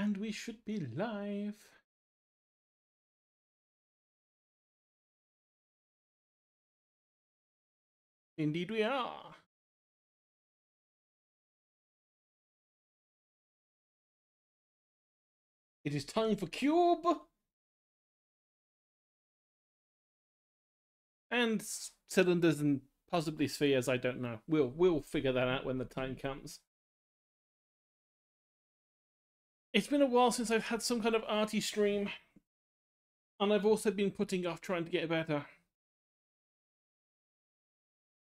And we should be live. Indeed we are. It is time for Cube. And cylinders and possibly spheres, I don't know. We'll figure that out when the time comes. It's been a while since I've had some kind of arty stream. And I've also been putting off trying to get better.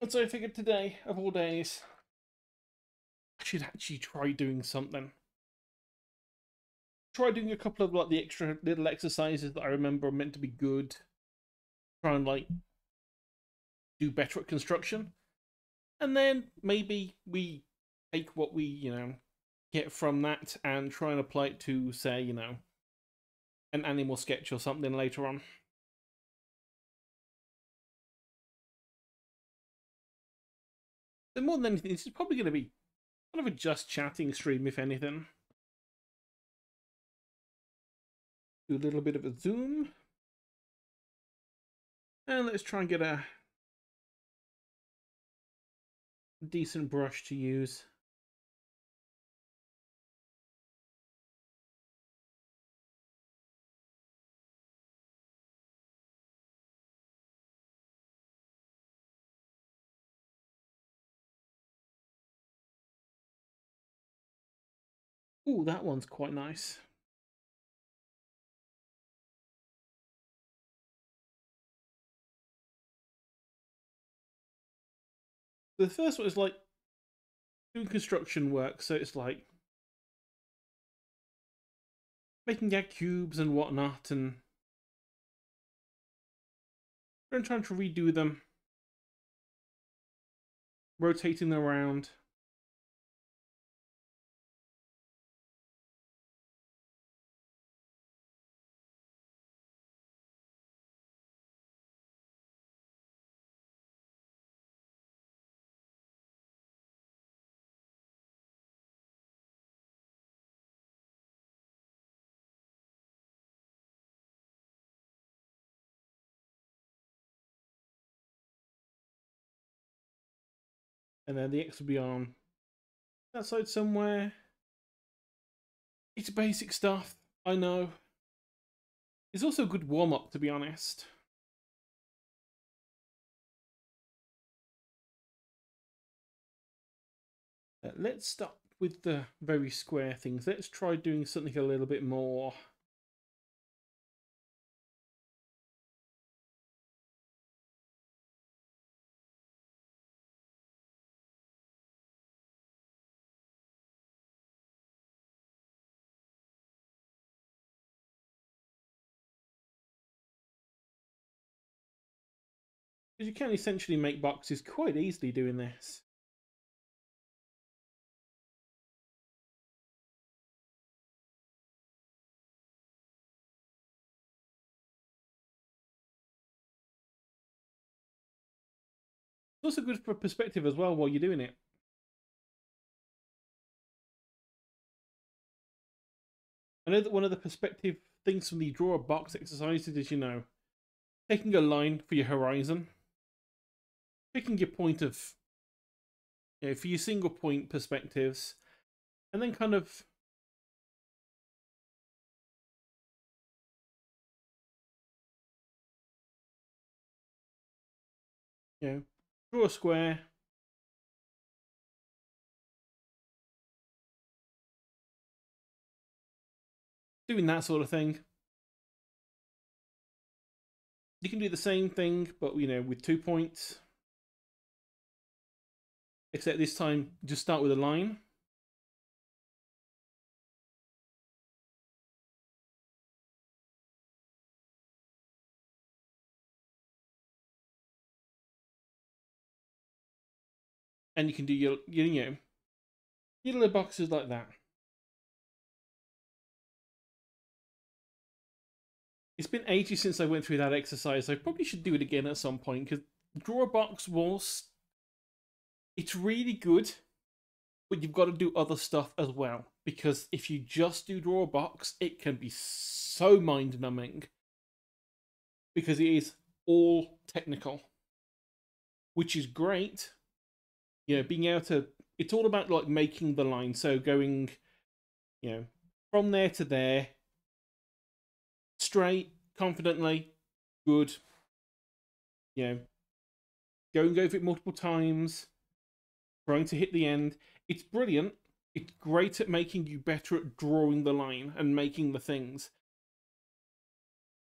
And so I figured today, of all days, I should actually try doing something. Try doing a couple of like the extra little exercises that I remember are meant to be good. Try and like do better at construction. And then maybe we take what we, get from that and try and apply it to, say, an animal sketch or something later on. But more than anything, this is probably going to be kind of a just chatting stream, if anything. Do a little bit of a zoom. And let's try and get a decent brush to use. Ooh, that one's quite nice. The first one is like doing construction work, so it's like making our cubes and whatnot, and trying to redo them, rotating them around. And then the X will be on that side somewhere. It's basic stuff, I know. It's also a good warm-up, to be honest. Let's start with the very square things. Let's try doing something a little bit more. Because you can essentially make boxes quite easily doing this. It's also good for perspective as well while you're doing it. I know that one of the perspective things from the draw a box exercises is, taking a line for your horizon, picking your point of, for your single point perspectives, and then kind of draw a square. Doing that sort of thing. You can do the same thing, but with 2 points. Except this time, just start with a line. And you can do your little boxes like that. It's been ages since I went through that exercise. I probably should do it again at some point, because draw a box it's really good, but you've got to do other stuff as well. because if you just do draw a box, it can be so mind-numbing because it is all technical, which is great. You know, being able to, it's all about like making the line. So going, you know, from there to there, straight, confidently, good. You know, going over it multiple times, trying to hit the end. It's brilliant. It's great at making you better at drawing the line and making the things.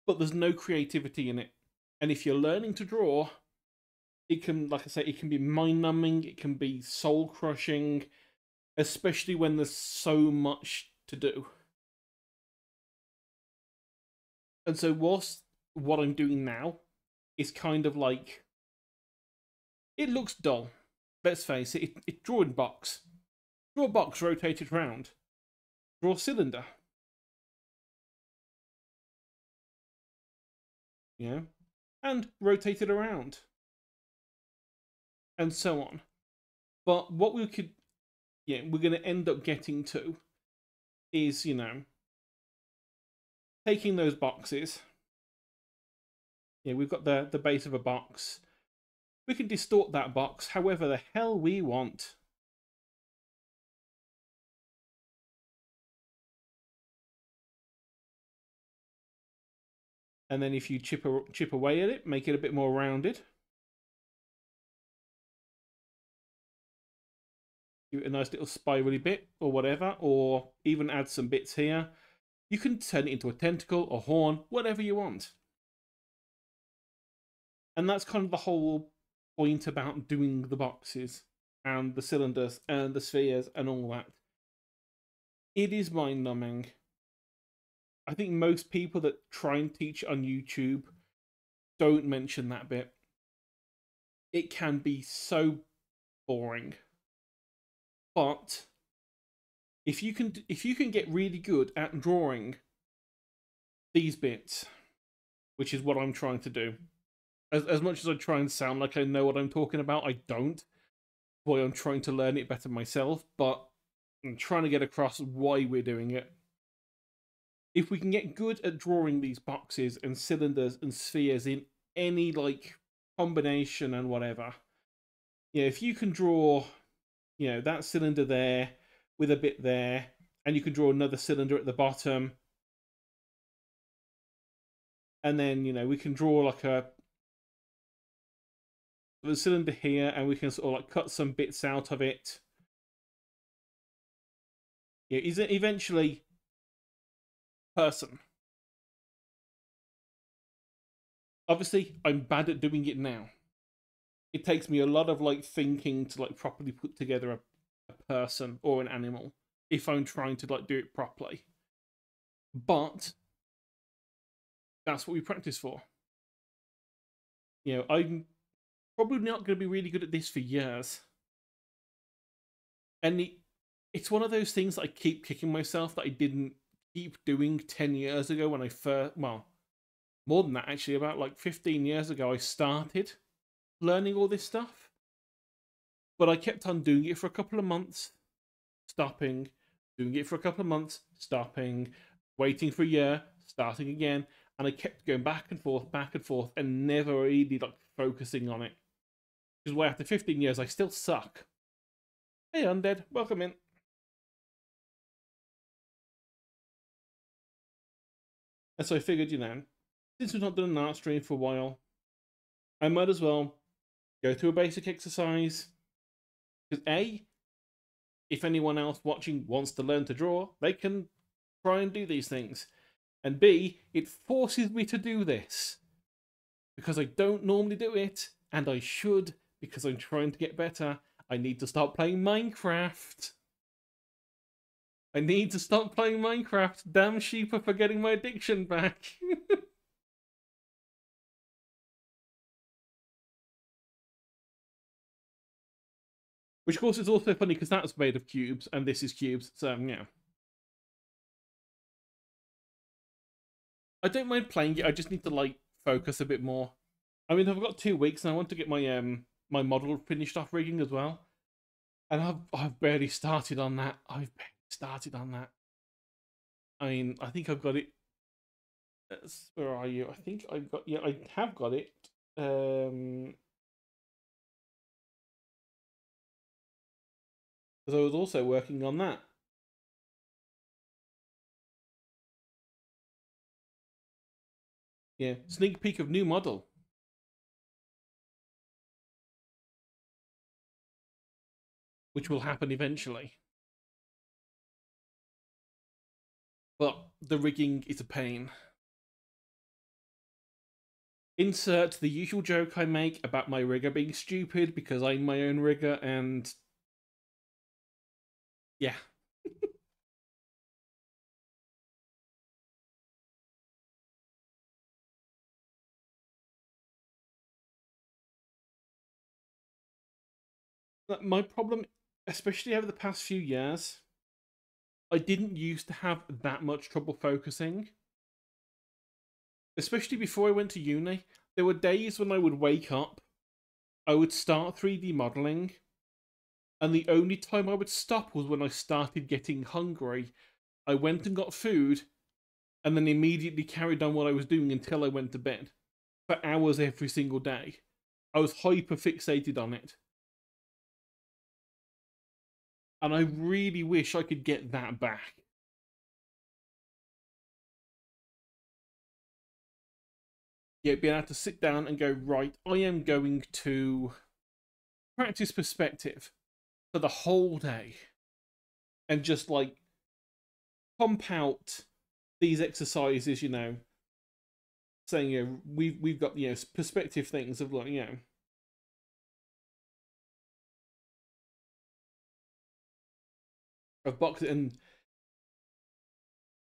But there's no creativity in it. And if you're learning to draw, it can, like I say, it can be mind-numbing, it can be soul-crushing, especially when there's so much to do. And so whilst what I'm doing now is kind of like, it looks dull. Let's face it, it's drawing box. Draw a box, rotate it around. Draw a cylinder. You know? And rotate it around. And so on. But what we could, we're going to end up getting to is, you know, taking those boxes. Yeah, we've got the base of a box. We can distort that box however the hell we want. And then if you chip away at it, make it a bit more rounded. Give it a nice little spirally bit or whatever, or even add some bits here. You can turn it into a tentacle, a horn, whatever you want. And that's kind of the whole point about doing the boxes and the cylinders and the spheres and all that. It is mind-numbing. I think most people that try and teach on YouTube don't mention that bit. It can be so boring. But if you can get really good at drawing these bits, which is what I'm trying to do. As much as I try and sound like I know what I'm talking about, I don't. Why I'm trying to learn it better myself, but I'm trying to get across why we're doing it. If we can get good at drawing these boxes and cylinders and spheres in any like combination and whatever, if you can draw, that cylinder there with a bit there, and you can draw another cylinder at the bottom, and then we can draw like a cylinder here, and we can sort of like cut some bits out of it. Is it eventually person? Obviously, I'm bad at doing it now. It takes me a lot of like thinking to like properly put together a person or an animal if I'm trying to like do it properly. But that's what we practice for. I'm probably not going to be really good at this for years. And it's one of those things that I keep kicking myself that I didn't keep doing 10 years ago when I first, well, more than that actually, about like 15 years ago I started learning all this stuff. But I kept on doing it for a couple of months, stopping, doing it for a couple of months, stopping, waiting for a year, starting again, and I kept going back and forth, and never really like focusing on it. Because why after 15 years I still suck. Hey Undead, welcome in. And so I figured, since we've not done an art stream for a while, I might as well go through a basic exercise. Because A, if anyone else watching wants to learn to draw, they can try and do these things. And B, it forces me to do this. Because I don't normally do it, and I should, because I'm trying to get better. I need to stop playing Minecraft. I need to stop playing Minecraft. Damn sheeper for getting my addiction back. Which, of course, is also funny because that's made of cubes, and this is cubes, so, yeah. I don't mind playing it, I just need to, like, focus a bit more. I mean, I've got 2 weeks, and I want to get my my model finished off rigging as well. And I've barely started on that. I've barely started on that. I mean, I think I've got it. Where are you? I think I've got. Yeah, I have got it. Because I was also working on that. Yeah, sneak peek of new model, which will happen eventually. But the rigging is a pain. Insert the usual joke I make about my rigger being stupid because I'm my own rigger, and yeah. My problem, especially over the past few years, I didn't used to have that much trouble focusing. Especially before I went to uni. There were days when I would wake up, I would start 3D modeling, and the only time I would stop was when I started getting hungry. I went and got food, and then immediately carried on what I was doing until I went to bed. For hours every single day. I was hyper fixated on it. And I really wish I could get that back. Yeah, being able to sit down and go, right, I am going to practice perspective for the whole day. And just like pump out these exercises, you know, saying, you know, we've got, you know, perspective things of like, you know, of boxing and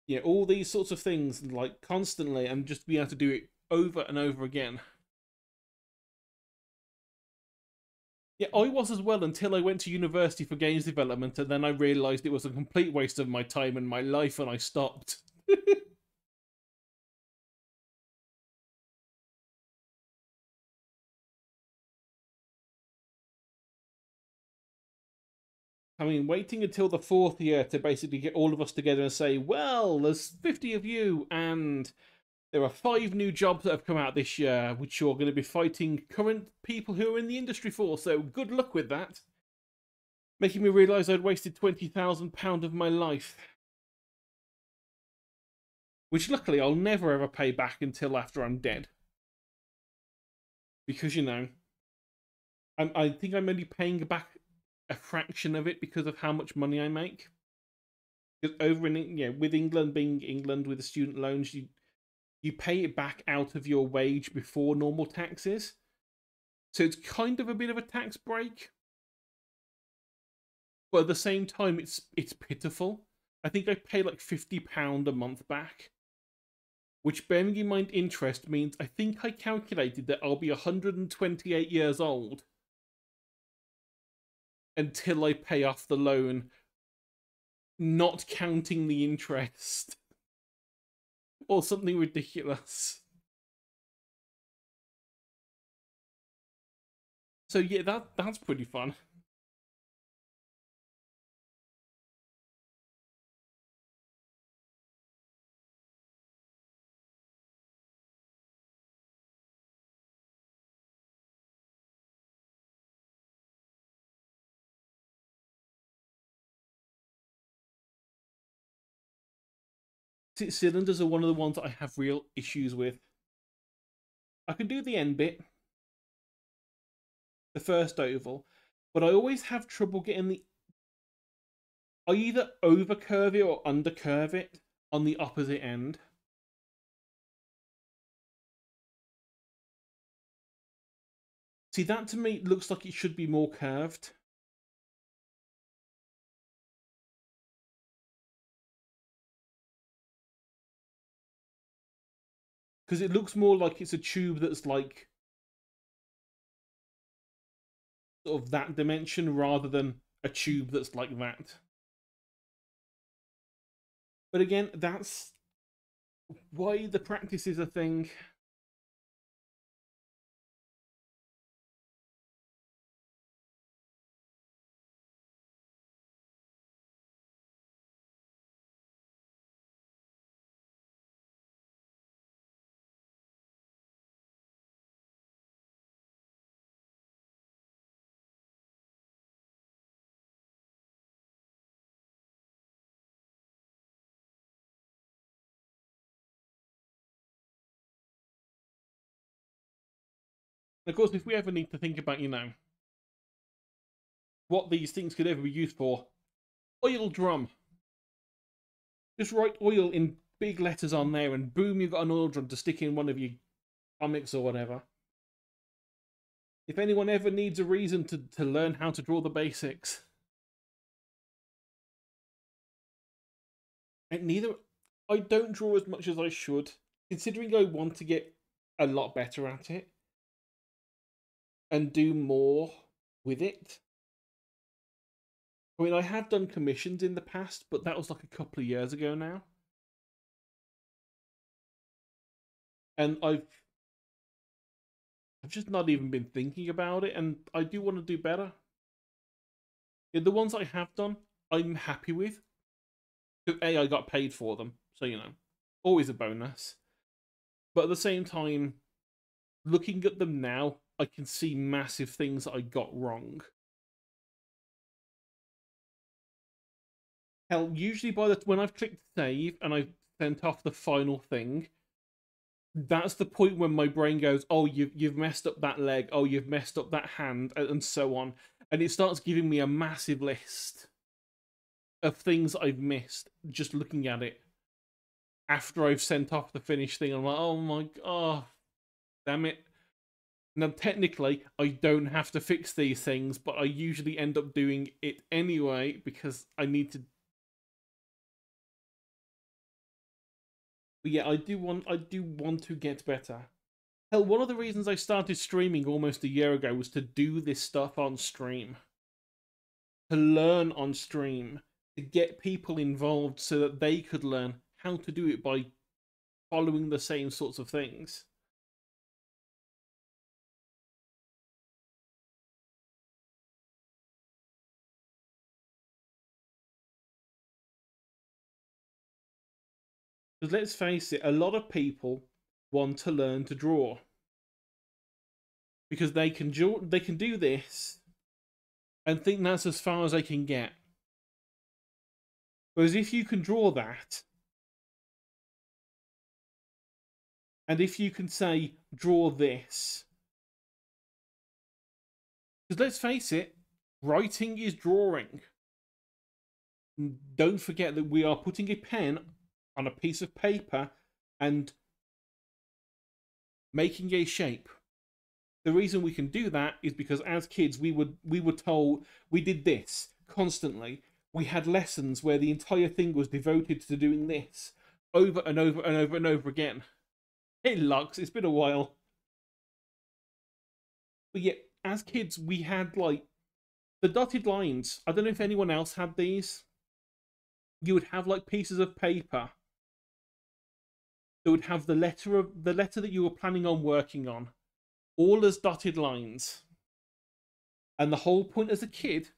yeah, all these sorts of things like constantly, and just be able to do it over and over again. Yeah, I was as well until I went to university for games development, and then I realised it was a complete waste of my time and my life, and I stopped. I mean, waiting until the fourth year to basically get all of us together and say, well, there's 50 of you, and there are 5 new jobs that have come out this year, which you're going to be fighting current people who are in the industry for, so good luck with that. Making me realise I'd wasted £20,000 of my life. Which luckily I'll never ever pay back until after I'm dead. Because, you know, I think I'm only paying back a fraction of it because of how much money I make. Because over in, you know, with England being England with the student loans, you pay it back out of your wage before normal taxes. So it's kind of a bit of a tax break. But at the same time, it's pitiful. I think I pay like £50 a month back. Which, bearing in mind interest, means I think I calculated that I'll be 128 years old until I pay off the loan, not counting the interest. Or something ridiculous. So yeah, that's pretty fun. Cylinders are one of the ones that I have real issues with. I can do the end bit, the first oval, but I always have trouble getting the... I either overcurve it or undercurve it on the opposite end. See, that to me looks like it should be more curved. Because it looks more like it's a tube that's like sort of that dimension rather than a tube that's like that. But again, that's why the practice is a thing. of course, if we ever need to think about, what these things could ever be used for, oil drum. Just write oil in big letters on there, and boom, you've got an oil drum to stick in one of your comics or whatever. If anyone ever needs a reason to learn how to draw the basics. And I don't draw as much as I should, considering I want to get a lot better at it and do more with it. I mean, I have done commissions in the past, but that was like a couple of years ago now. And I've just not even been thinking about it, and I do want to do better. Yeah, the ones I have done, I'm happy with. Because A, I got paid for them, so always a bonus. But at the same time, looking at them now, I can see massive things that I got wrong. Hell, usually when I've clicked save and I've sent off the final thing, that's the point when my brain goes, oh, you've messed up that leg, oh, you've messed up that hand, and so on. And it starts giving me a massive list of things I've missed just looking at it. After I've sent off the finished thing, I'm like, oh my god, damn it. Now, technically, I don't have to fix these things, but I usually end up doing it anyway because I need to. But yeah, I do want to get better. Hell, one of the reasons I started streaming almost a year ago was to do this stuff on stream. To learn on stream. To get people involved so that they could learn how to do it by following the same sorts of things. Because let's face it, a lot of people want to learn to draw. Because they can do this and think that's as far as they can get. Whereas if you can draw that, and if you can say, draw this, because let's face it, writing is drawing. Don't forget that we are putting a pen on a piece of paper and making a shape. The reason we can do that is because as kids we were told we did this constantly. We had lessons where the entire thing was devoted to doing this over and over and over and over again. Hey Lux, it's been a while. But yet, as kids, we had like the dotted lines. I don't know if anyone else had these. You would have like pieces of paper that would have the letter that you were planning on working on, all as dotted lines. And the whole point as a kid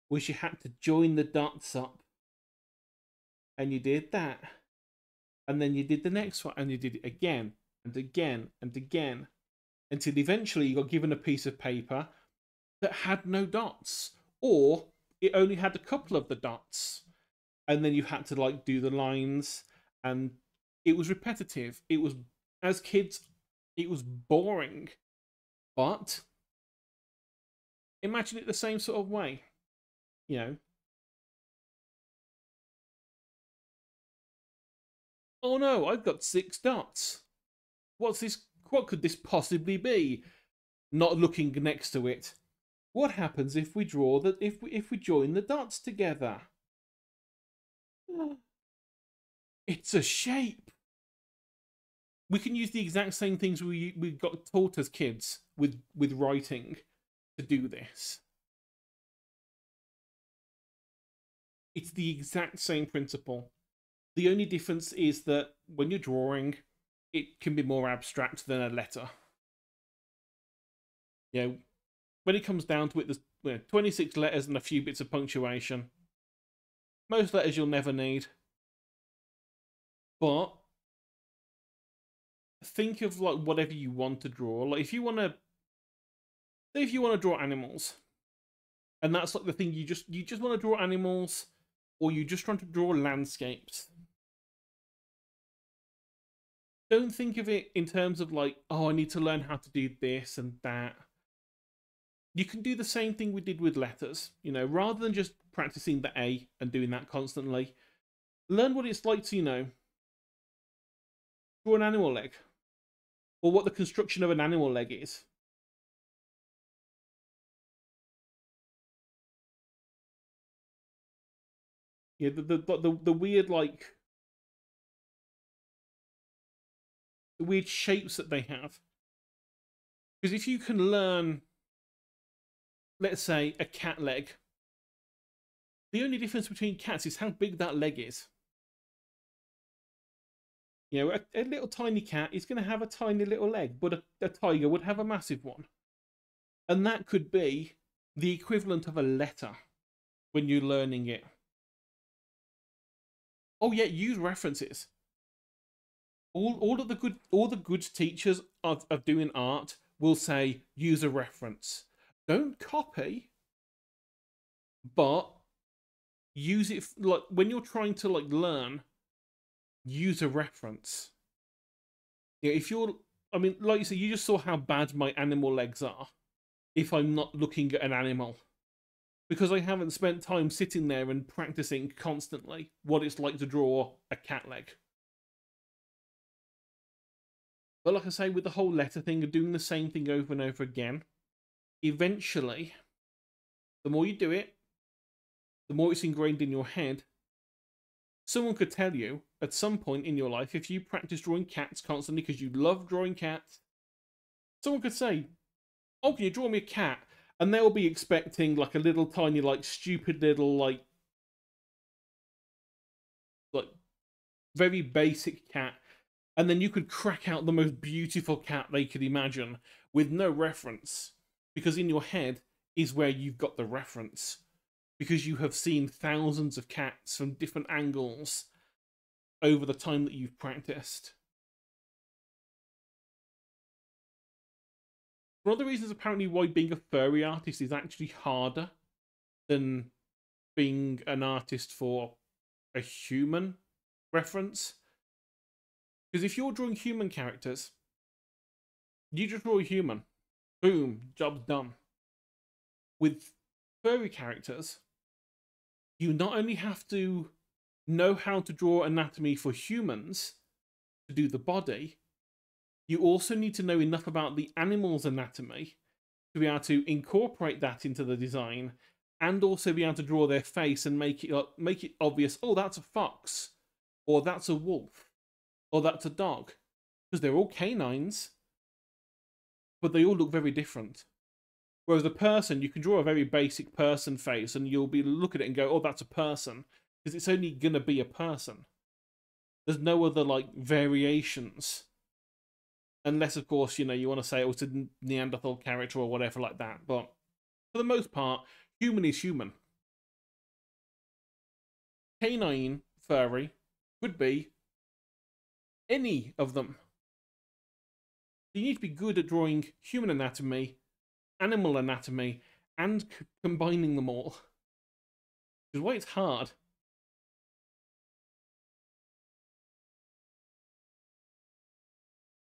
was you had to join the dots up. And you did that. And then you did the next one, and you did it again, and again, and again. Until eventually you got given a piece of paper that had no dots. Or it only had a couple of the dots. And then you had to like do the lines, and it was repetitive. It was, as kids, it was boring. But imagine it the same sort of way. Oh no, I've got 6 dots. What's this? What could this possibly be? Not looking next to it. What happens if we draw that? If we join the dots together? It's a shape. We can use the exact same things we got taught as kids with writing to do this. It's the exact same principle. The only difference is that when you're drawing, it can be more abstract than a letter. When it comes down to it, there's 26 letters and a few bits of punctuation. Most letters you'll never need. But think of like whatever you want to draw. Like if you want to draw animals, and that's like the thing, you just want to draw animals, or you just want to draw landscapes. don't think of it in terms of like, oh, I need to learn how to do this and that. You can do the same thing we did with letters, you know, rather than just practicing the A and doing that constantly. Learn what it's like to, you know, draw an animal leg, or what the construction of an animal leg is. Yeah, the weird like the weird shapes that they have. Because if you can learn, let's say, a cat leg, the only difference between cats is how big that leg is. You know, a little tiny cat is going to have a tiny little leg, but a tiger would have a massive one. And that could be the equivalent of a letter when you're learning it. Oh yeah, use references. All the good teachers of doing art will say use a reference. Don't copy, but use it like when you're trying to like learn, use a reference. Yeah, if you're, I mean, like you said, you just saw how bad my animal legs are if I'm not looking at an animal. Because I haven't spent time sitting there and practicing constantly what it's like to draw a cat leg. But like I say, with the whole letter thing and doing the same thing over and over again, eventually, the more you do it, the more it's ingrained in your head. Someone could tell you at some point in your life, if you practice drawing cats constantly because you love drawing cats, someone could say, oh, can you draw me a cat? And they'll be expecting like a little tiny, like stupid little, like very basic cat. And then you could crack out the most beautiful cat they could imagine with no reference. Because in your head is where you've got the reference. Because you have seen thousands of cats from different angles over the time that you've practiced. One of the reasons apparently why being a furry artist is actually harder than being an artist for a human reference. Because if you're drawing human characters, you just draw a human. Boom, job's done. With furry characters, you not only have to know how to draw anatomy for humans to do the body, you also need to know enough about the animal's anatomy to be able to incorporate that into the design and also be able to draw their face and make it obvious, oh, that's a fox, or that's a wolf, or that's a dog. Because they're all canines, but they all look very different. Whereas a person, you can draw a very basic person face and you'll be look at it and go, oh, that's a person. Because it's only going to be a person. There's no other, like, variations. Unless, of course, you know, you want to say it was a Neanderthal character or whatever like that. But for the most part, human is human. Canine, furry, could be any of them. You need to be good at drawing human anatomy, animal anatomy, and combining them all. Which is why it's hard.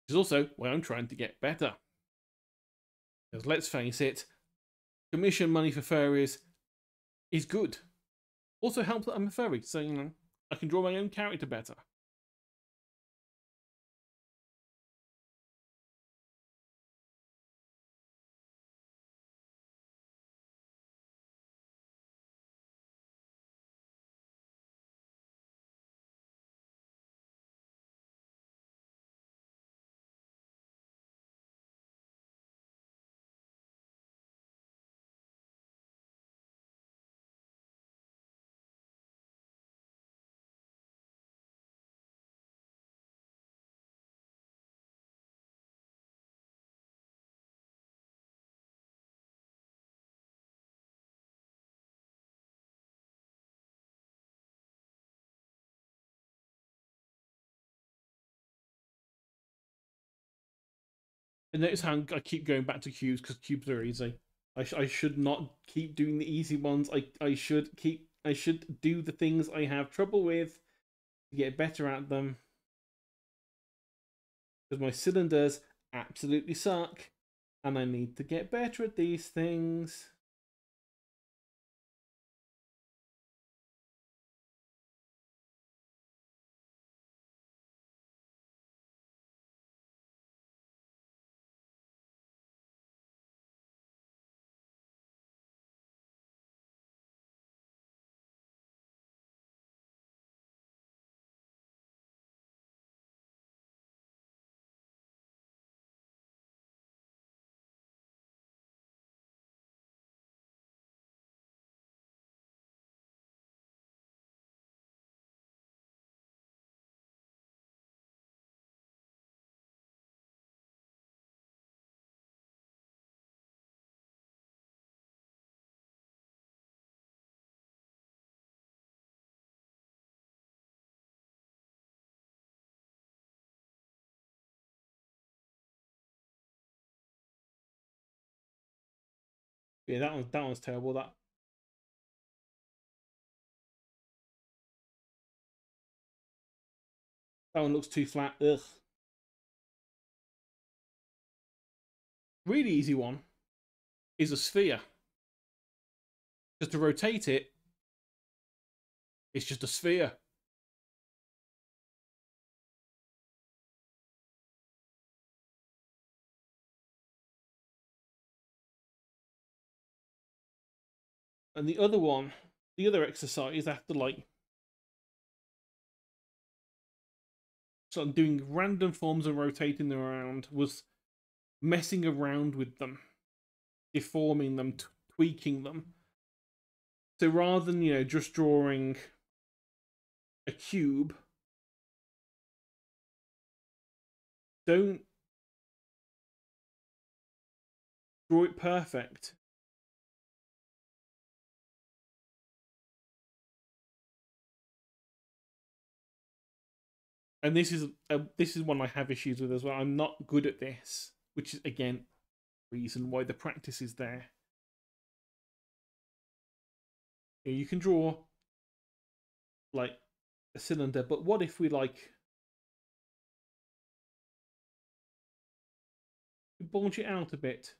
Which is also why I'm trying to get better. Because let's face it, commission money for furries is good. Also helps that I'm a furry, so, you know, I can draw my own character better. And notice how I keep going back to cubes because cubes are easy. I should not keep doing the easy ones. I should do the things I have trouble with to get better at them. because my cylinders absolutely suck, and I need to get better at these things. Yeah, that one's terrible. That one looks too flat. Ugh. Really easy one is a sphere. Just to rotate it, it's just a sphere. And the other one, the other exercise after like sort of doing random forms and rotating them around, was messing around with them, deforming them, tweaking them. So rather than, just drawing a cube, don't draw it perfect. And this is one I have issues with as well. I'm not good at this, which is again reason why the practice is there. You can draw like a cylinder, but what if we bulge it out a bit?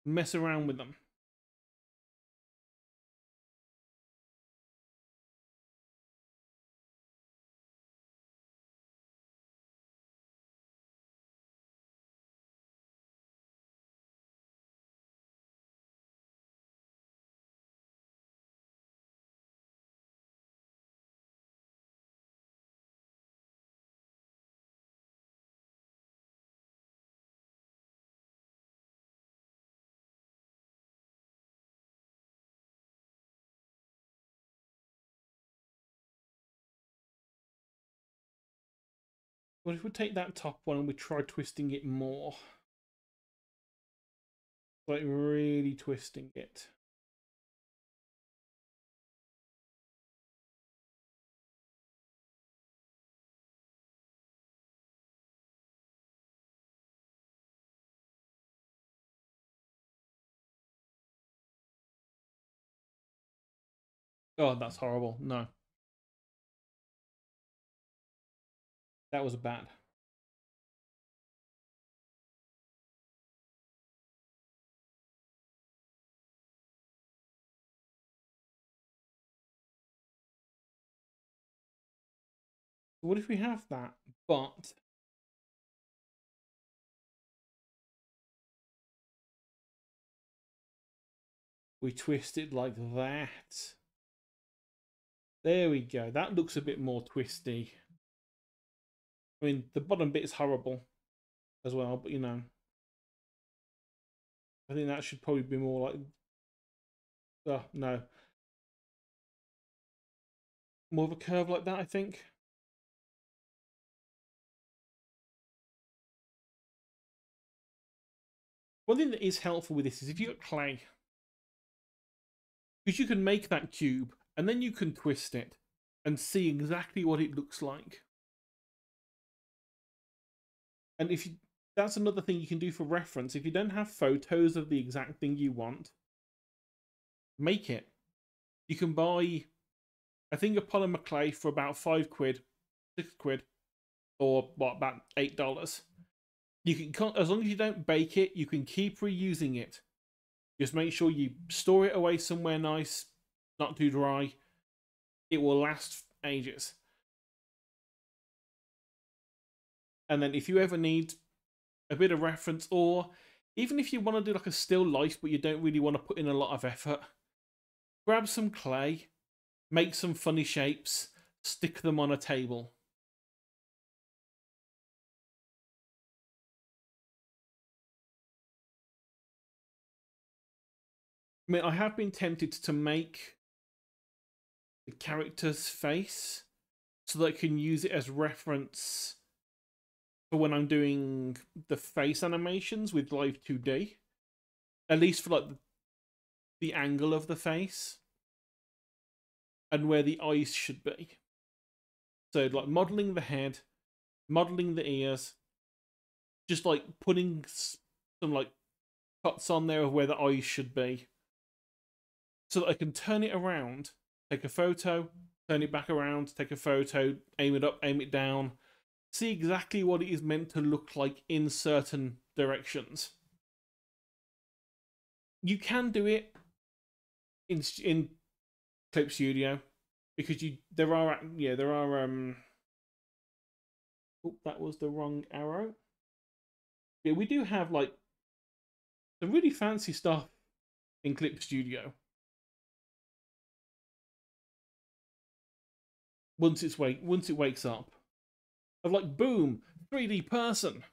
Mess around with them. What if we take that top one and we try twisting it more? Like really twisting it. Oh, that's horrible. No. That was bad. What if we have that, but we twist it like that? There we go. That looks a bit more twisty. I mean, the bottom bit is horrible as well, but I think that should probably be more like, oh, no. More of a curve like that, I think. One thing that is helpful with this is if you've got clay, because you can make that cube and then you can twist it and see exactly what it looks like. And that's another thing you can do for reference. If you don't have photos of the exact thing you want, make it. You can buy, I think, a polymer clay for about £5, £6, or what, about $8. You can, as long as you don't bake it, you can keep reusing it. Just make sure you store it away somewhere nice, not too dry. It will last ages. And then if you ever need a bit of reference, or even if you want to do like a still life but you don't really want to put in a lot of effort, grab some clay, make some funny shapes, stick them on a table. I mean, I have been tempted to make the character's face so that I can use it as reference for when I'm doing the face animations with Live 2D. At least for like the angle of the face and where the eyes should be. So like modeling the head, modeling the ears, just like putting some like cuts on there of where the eyes should be, so that I can turn it around, take a photo, turn it back around, take a photo, aim it up, aim it down, see exactly what it is meant to look like in certain directions. You can do it in Clip Studio because there are oh, that was the wrong arrow. Yeah, we do have like some really fancy stuff in Clip Studio. Once it wakes up, of like, boom, 3D person.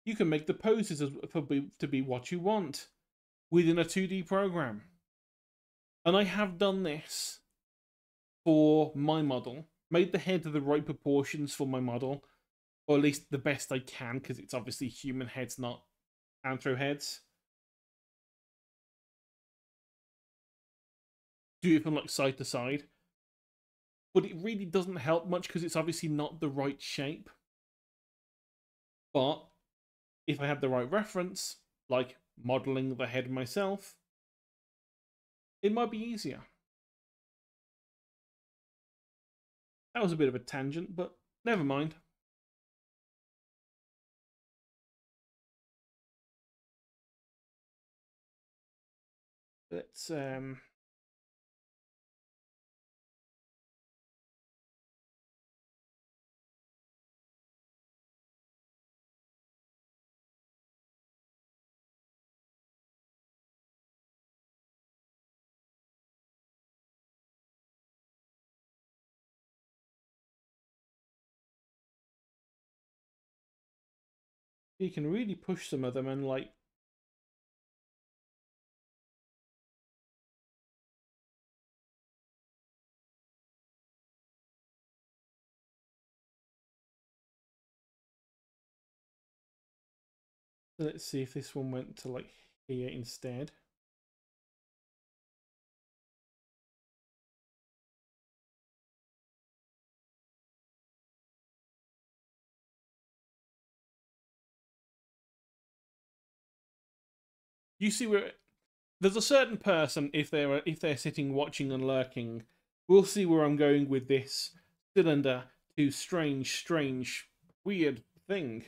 You can make the poses to be what you want within a 2D program. And I have done this for my model, made the head of the right proportions for my model, or at least the best I can, because it's obviously human heads, not anthro heads. Do it from like side to side. But it really doesn't help much because it's obviously not the right shape. But if I had the right reference, like modeling the head myself, it might be easier. That was a bit of a tangent, but never mind. Let's you can really push some of them and like let's see if this one went to like here instead. You see where there's a certain person, if they're sitting watching and lurking, we'll see where I'm going with this cylinder to strange, weird thing.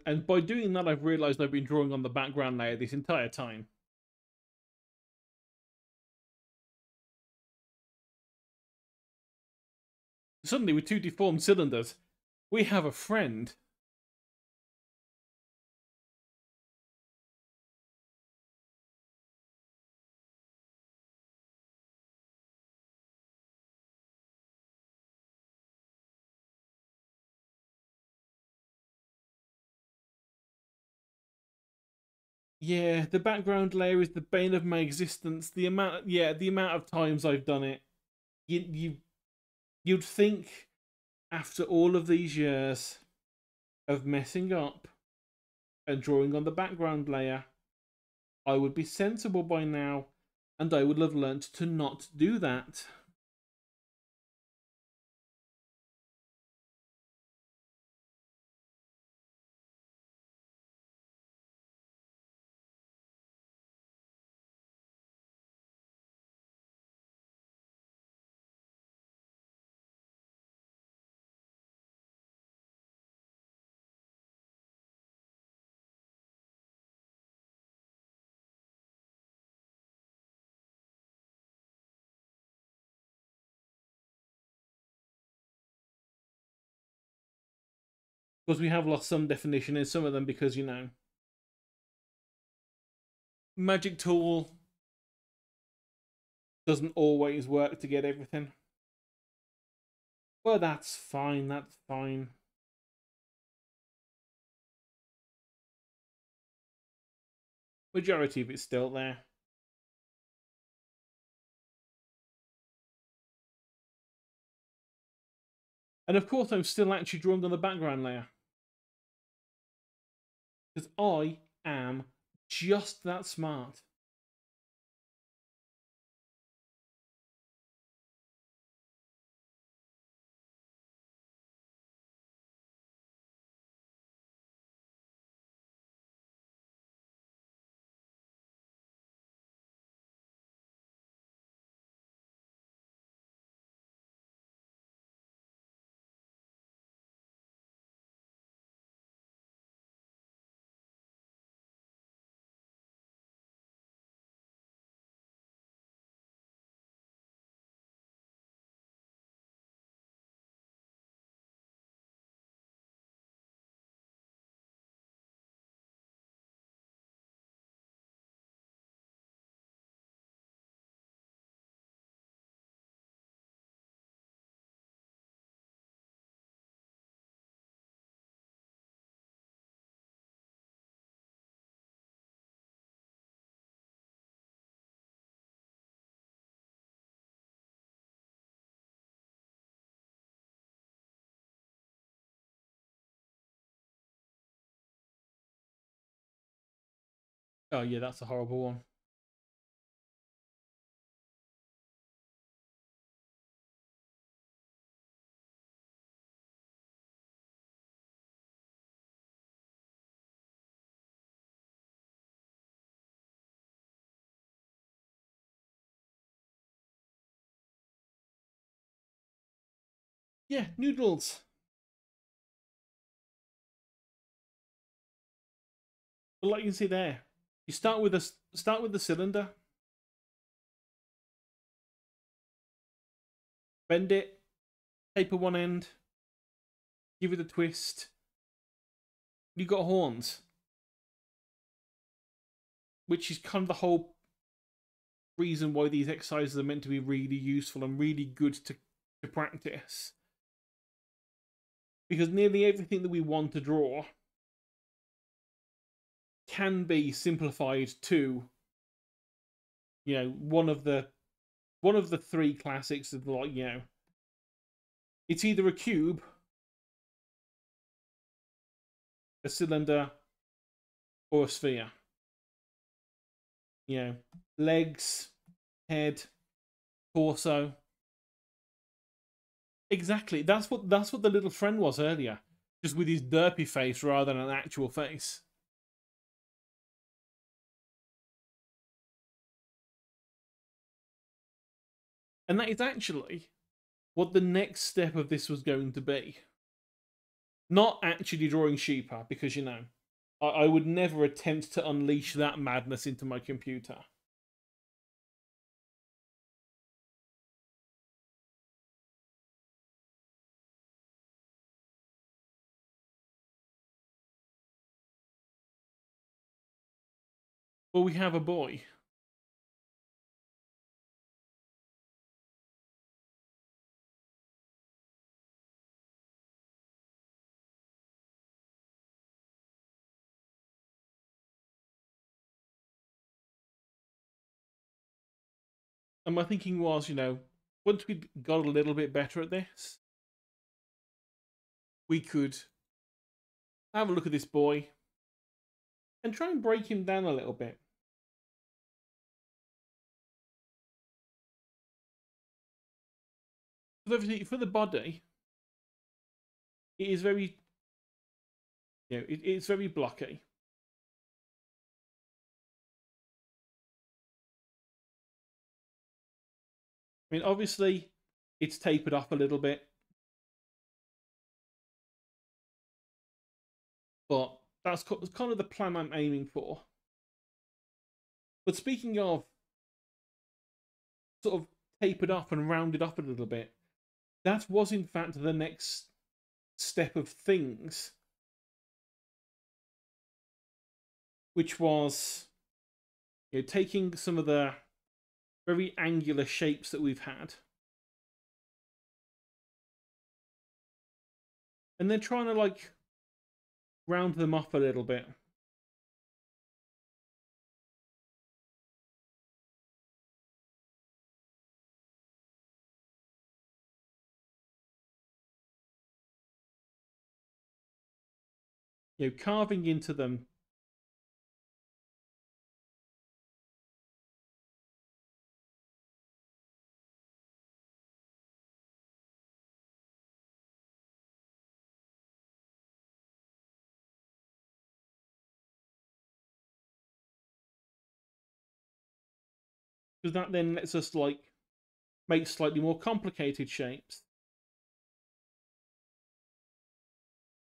And by doing that, I've realized I've been drawing on the background layer this entire time. suddenly with 2 deformed cylinders, we have a friend. Yeah, the background layer is the bane of my existence. The amount of times I've done it. You'd think after all of these years of messing up and drawing on the background layer, I would be sensible by now, and I would have learnt to not do that. Because we have lost some definition in some of them because, you know, magic tool doesn't always work to get everything. Well, that's fine, that's fine. Majority of it's still there. And of course, I'm still actually drawing on the background layer. Because I am just that smart. Oh yeah, that's a horrible one. Yeah, noodles. But like you can see there, you start with the cylinder, bend it, taper one end, give it a twist. You got horns, which is kind of the whole reason why these exercises are meant to be really useful and really good to practice. Because nearly everything that we want to draw can be simplified to, you know, one of the 3 classics of, like, you know, it's either a cube, a cylinder, or a sphere. You know, legs, head, torso. Exactly. That's what the little friend was earlier, just with his derpy face rather than an actual face. And that is actually what the next step of this was going to be. Not actually drawing Sheepa, because, you know, I would never attempt to unleash that madness into my computer. Well, we have a boy. And my thinking was, once we got a little bit better at this, we could have a look at this boy and try and break him down a little bit. Because for the body, it is very, it's very blocky. I mean, obviously, it's tapered off a little bit, but that's kind of the plan I'm aiming for. But speaking of sort of tapered up and rounded up a little bit, that was in fact the next step of things, which was taking some of the very angular shapes that we've had and then trying to like round them up a little bit. Carving into them. Because that then lets us like make slightly more complicated shapes,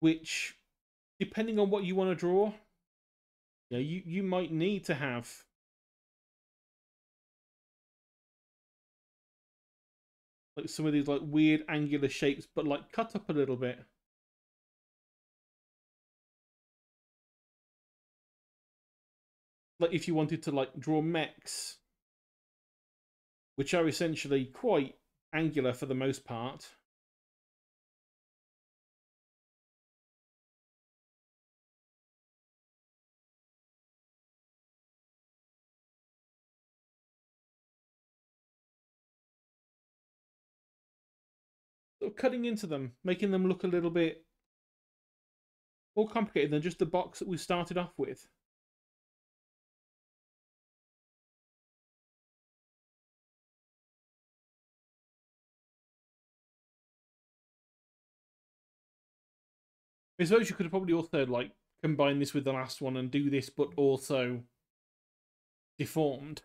which, depending on what you want to draw, you might need to have like some of these like weird angular shapes, but like cut up a little bit. Like if you wanted to like draw mechs, which are essentially quite angular for the most part. Sort of cutting into them, making them look a little bit more complicated than just the box that we started off with. I suppose you could have probably also like combine this with the last one and do this, but also deformed.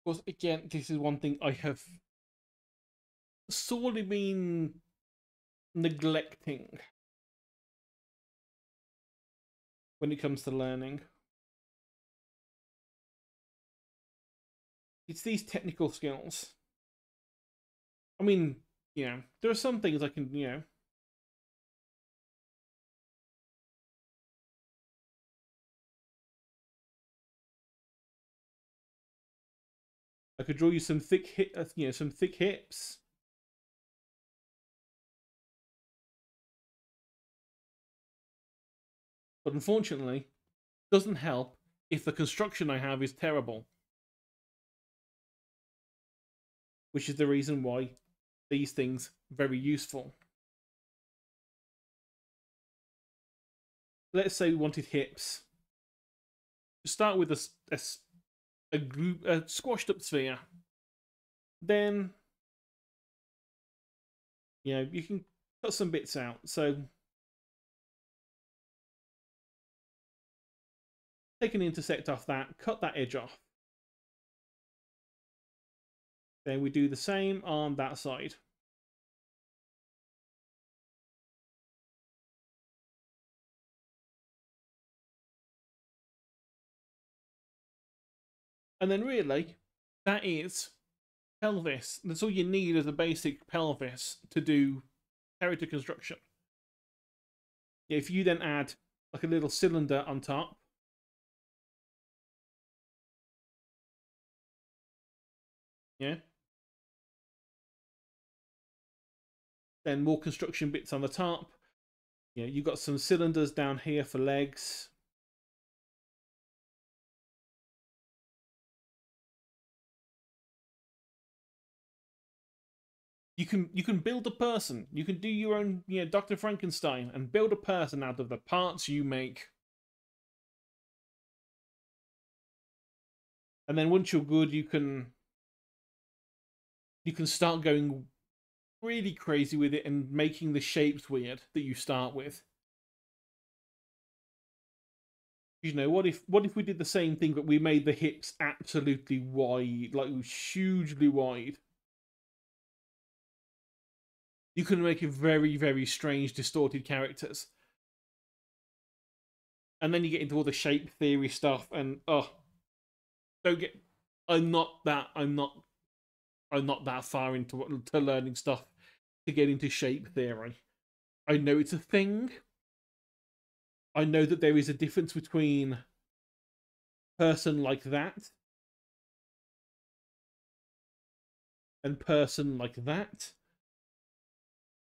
Because again, this is one thing I have sorely been neglecting when it comes to learning. It's these technical skills. I mean, there are some things I can, I could draw you some thick some thick hips. But unfortunately, doesn't help if the construction I have is terrible. which is the reason why these things are very useful. Let's say we wanted hips. Start with a squashed up sphere. Then, you can cut some bits out. So, take an intersect off that, cut that edge off. Then we do the same on that side. And then really, that is pelvis. That's all you need as a basic pelvis to do character construction. If you then add like a little cylinder on top, then more construction bits on the top. You've got some cylinders down here for legs. You can build a person. You can do your own, Dr. Frankenstein, and build a person out of the parts you make. And then once you're good, you can start going really crazy with it and making the shapes weird that you start with. What if we did the same thing, but we made the hips absolutely wide, like hugely wide? You can make it very, very strange, distorted characters. And then you get into all the shape theory stuff, and I'm not that far into learning stuff to get into shape theory. I know it's a thing. I know that there is a difference between person like that and person like that.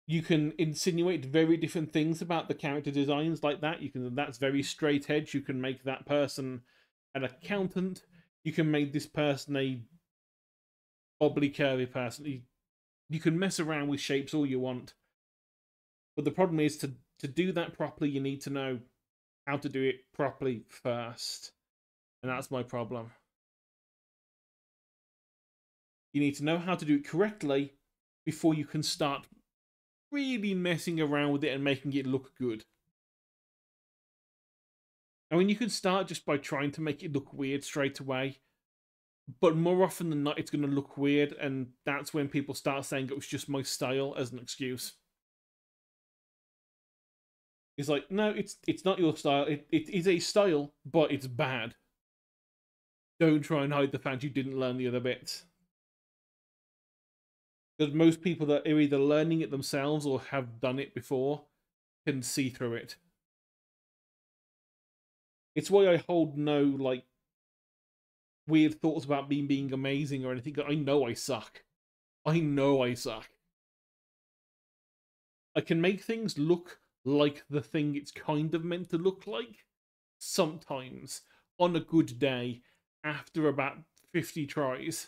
You can insinuate very different things about the character designs like that. That's very straight edge. You can make that person an accountant. You can make this person a bobbly curvy person. You can mess around with shapes all you want. But the problem is to do that properly, you need to know how to do it properly first. And that's my problem. You need to know how to do it correctly before you can start really messing around with it and making it look good. I mean, you can start just by trying to make it look weird straight away, but more often than not, it's going to look weird, and that's when people start saying it was just my style as an excuse. It's like, no, it's not your style. It is a style, but it's bad. Don't try and hide the fact you didn't learn the other bits. Because most people that are either learning it themselves or have done it before can see through it. It's why I hold no, like, weird thoughts about me being amazing or anything. I know I suck. I know I suck. I can make things look like the thing it's kind of meant to look like sometimes on a good day after about 50 tries.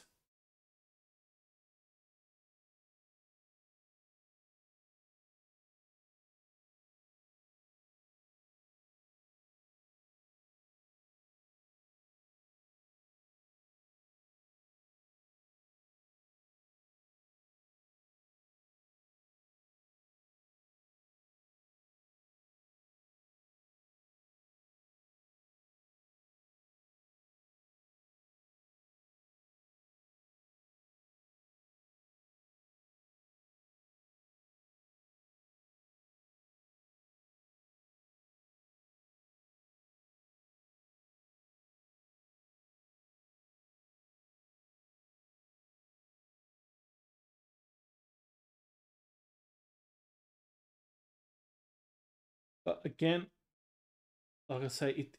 But again, like I say,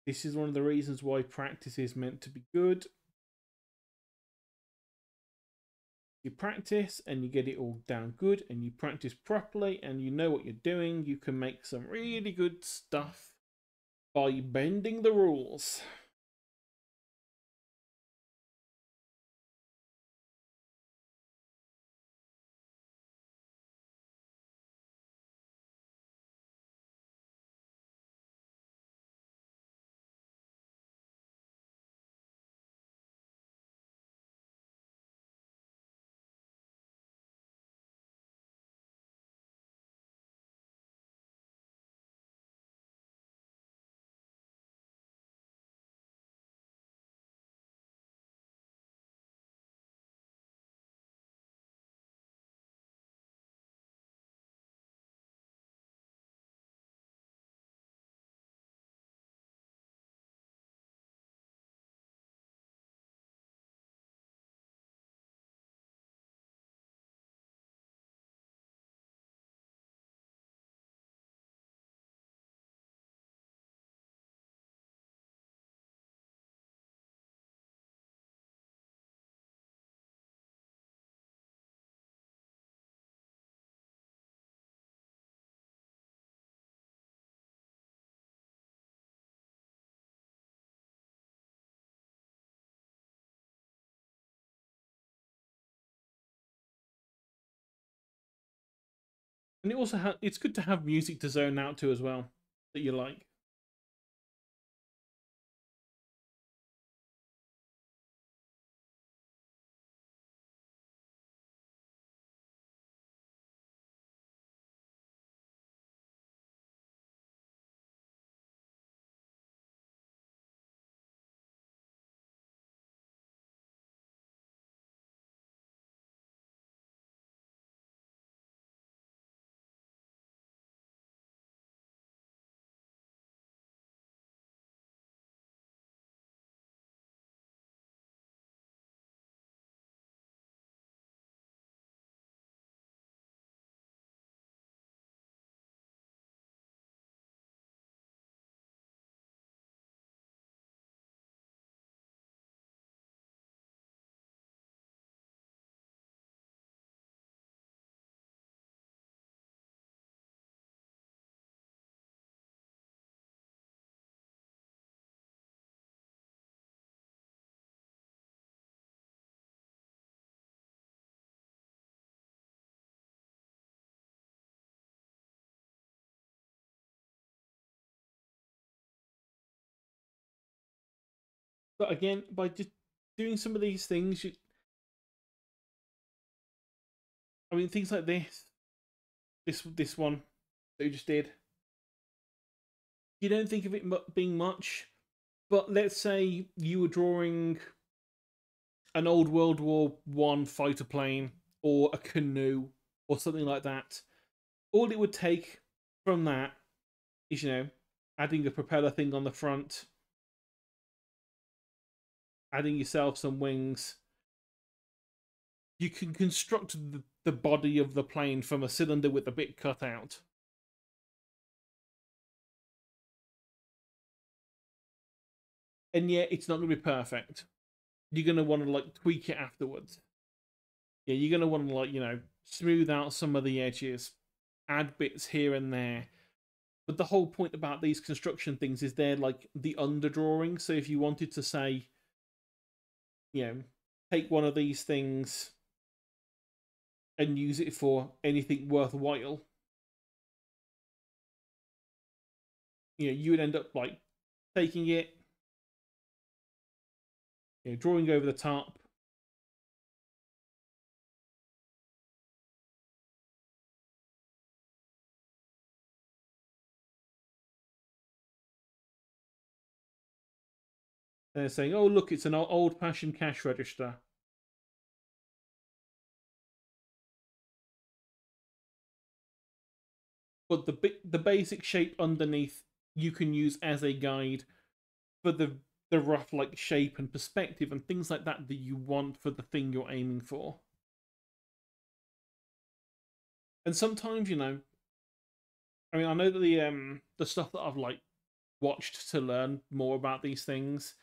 this is one of the reasons why practice is meant to be good. You practice and you get it all down good, and you practice properly and you know what you're doing, you can make some really good stuff by bending the rules. And it also it's good to have music to zone out to as well that you like. But again, by just doing some of these things, I mean, things like this one that you just did, you don't think of it being much. But let's say you were drawing an old World War I fighter plane or a canoe or something like that. All it would take from that is, adding a propeller thing on the front, adding yourself some wings. You can construct the body of the plane from a cylinder with a bit cut out. And yet, it's not going to be perfect. You're going to want to, like, tweak it afterwards. Yeah, you're going to want to, like, smooth out some of the edges, add bits here and there. But the whole point about these construction things is they're like the underdrawing. So if you wanted to say, take one of these things and use it for anything worthwhile, you would end up like taking it, drawing over the top. They're saying, oh, look, it's an old-fashioned cash register. But the basic shape underneath you can use as a guide for the rough like shape and perspective and things like that you want for the thing you're aiming for. And sometimes, I mean, I know that the stuff that I've like watched to learn more about these things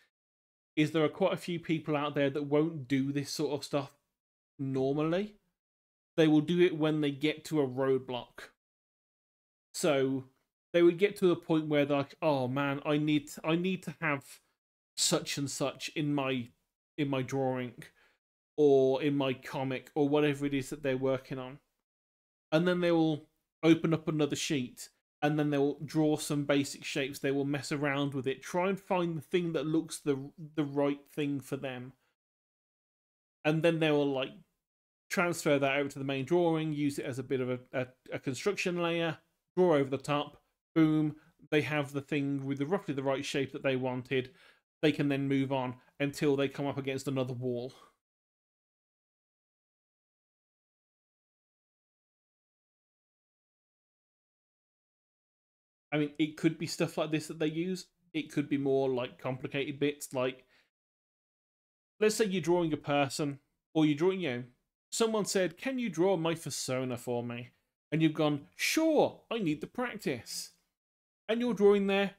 is there are quite a few people out there that won't do this sort of stuff normally. They will do it when they get to a roadblock. So they would get to the point where they're like, "Oh man, I need to have such and such in my drawing or in my comic or whatever it is that they're working on," and then they will open up another sheet and then they'll draw some basic shapes. They will mess around with it, try and find the thing that looks the right thing for them, and then they will like transfer that over to the main drawing, use it as a bit of a construction layer, draw over the top, boom, they have the thing with roughly the right shape that they wanted. They can then move on until they come up against another wall. I mean, it could be stuff like this that they use. It could be more like complicated bits, like let's say you're drawing a person, or you're drawing, someone said, "Can you draw my persona for me?" And you've gone, "Sure, I need the practice." And you're drawing there.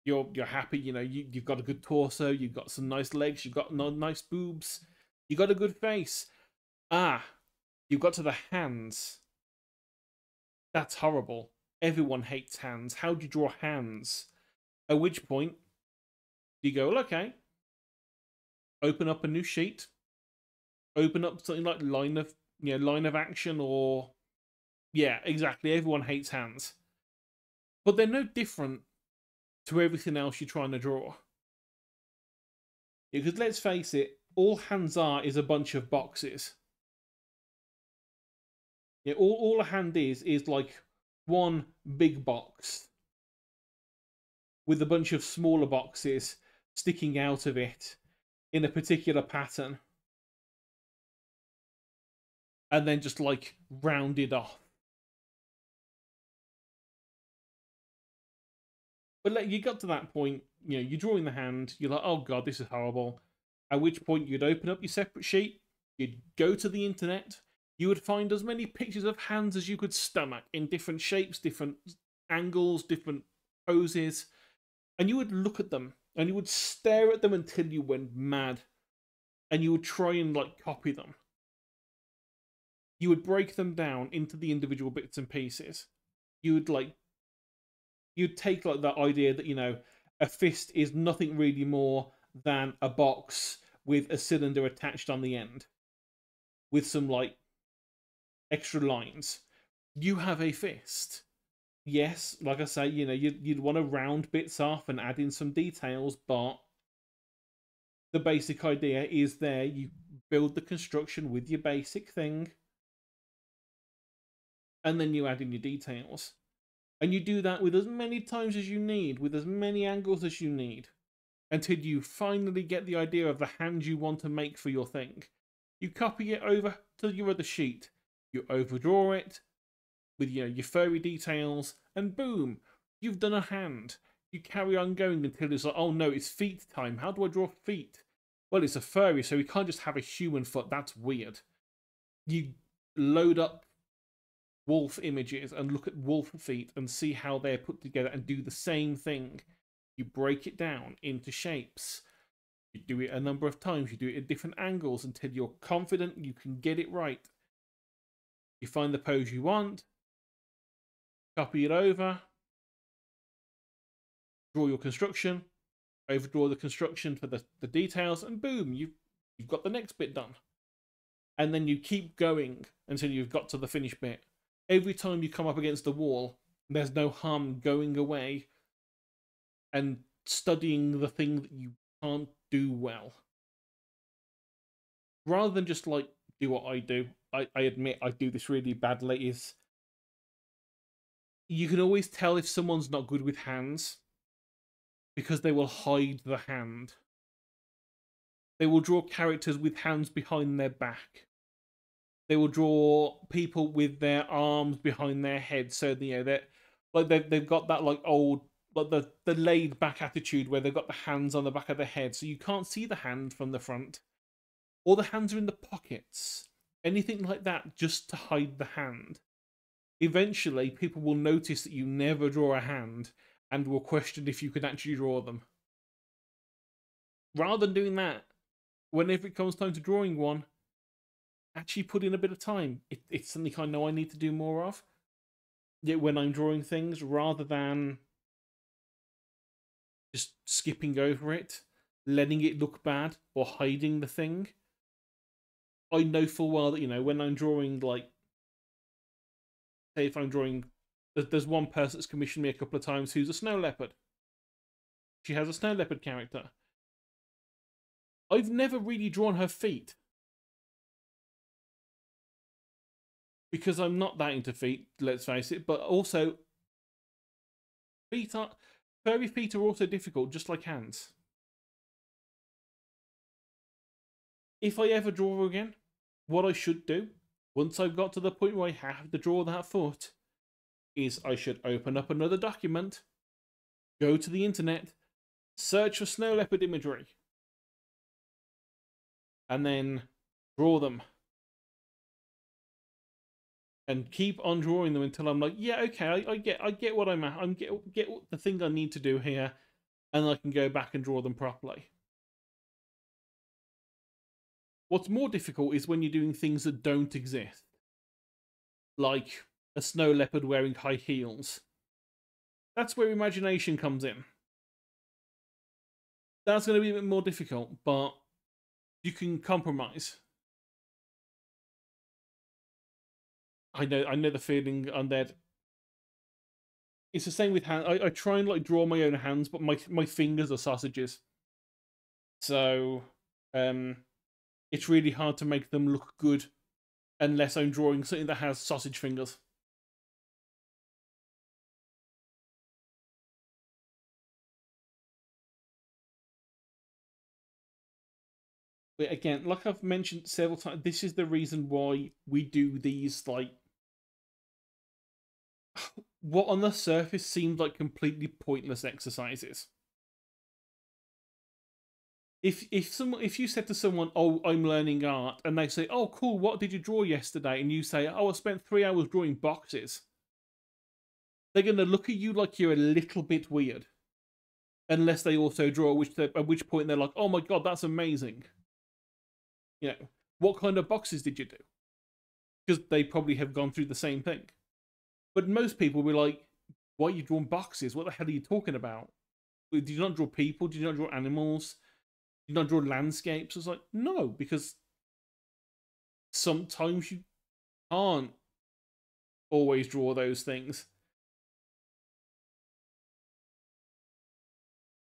You're happy, you've got a good torso, you've got some nice legs, you've got nice boobs, you got a good face. You've got to the hands. That's horrible. Everyone hates hands. How do you draw hands? At which point, you go, well, okay, open up a new sheet, open up something like line of action or Yeah, exactly. Everyone hates hands. But they're no different to everything else you're trying to draw. Because let's face it, all hands are is a bunch of boxes. Yeah, all a hand is like one big box with a bunch of smaller boxes sticking out of it in a particular pattern. And then just like rounded off. But like, you got to that point, you know, you're drawing the hand, you're like, oh god, this is horrible. At which point you'd open up your separate sheet, you'd go to the internet, you would find as many pictures of hands as you could stomach in different shapes, different angles, different poses, and you would look at them and you would stare at them until you went mad, and you would try and like copy them. You would break them down into the individual bits and pieces. You would like you'd take like that idea that, you know, a fist is nothing really more than a box with a cylinder attached on the end with some like extra lines. You have a fist. Yes, like I say, you know, you'd want to round bits off and add in some details, but the basic idea is there. You build the construction with your basic thing, and then you add in your details. And you do that with as many times as you need, with as many angles as you need, until you finally get the idea of the hand you want to make for your thing. You copy it over to your other sheet, you overdraw it with, you know, your furry details, and boom, you've done a hand. You carry on going until it's like, oh no, it's feet time. How do I draw feet? Well, it's a furry, so we can't just have a human foot. That's weird. You load up wolf images and look at wolf feet and see how they're put together and do the same thing. You break it down into shapes. You do it a number of times. You do it at different angles until you're confident you can get it right. You find the pose you want, copy it over, draw your construction, overdraw the construction for the details, and boom, you've got the next bit done. And then you keep going until you've got to the finished bit. Every time you come up against the wall, there's no harm going away and studying the thing that you can't do well. Rather than just like do what I do, I admit I do this really badly, is you can always tell if someone's not good with hands because they will hide the hand. They will draw characters with hands behind their back. They will draw people with their arms behind their head, so you know they're like they've got that like old like the laid back attitude where they've got the hands on the back of their head, so you can't see the hand from the front, or the hands are in the pockets, anything like that, just to hide the hand. Eventually, people will notice that you never draw a hand and will question if you can actually draw them. Rather than doing that, whenever it comes time to drawing one, actually put in a bit of time. It's something I know I need to do more of. Yet when I'm drawing things, rather than just skipping over it, letting it look bad, or hiding the thing, I know full well that, you know, when I'm drawing, like, say if I'm drawing, there's one person that's commissioned me a couple of times who's a snow leopard. She has a snow leopard character. I've never really drawn her feet, because I'm not that into feet, let's face it, but also furry feet are also difficult, just like hands. If I ever draw again, what I should do, once I've got to the point where I have to draw that foot, is I should open up another document, go to the internet, search for snow leopard imagery, and then draw them. And keep on drawing them until I'm like, yeah, okay, I get what I'm at. I get the thing I need to do here, and I can go back and draw them properly. What's more difficult is when you're doing things that don't exist, like a snow leopard wearing high heels. That's where imagination comes in. That's going to be a bit more difficult, but you can compromise. I know the feeling, Undead. It's the same with hands. I try and like draw my own hands, but my fingers are sausages. So, it's really hard to make them look good unless I'm drawing something that has sausage fingers. But again, like I've mentioned several times, this is the reason why we do these, like, what on the surface seemed like completely pointless exercises. If you said to someone, "Oh, I'm learning art," and they say, "Oh, cool, what did you draw yesterday?" and you say, "Oh, I spent 3 hours drawing boxes," they're gonna look at you like you're a little bit weird, unless they also draw, at which point they're like, "Oh my god, that's amazing." You know, what kind of boxes did you do? Because they probably have gone through the same thing. But most people will be like, "Why are you drawing boxes? What the hell are you talking about? Did you not draw people? Did you not draw animals? Did you not draw landscapes?" It's like, no, because sometimes you can't always draw those things.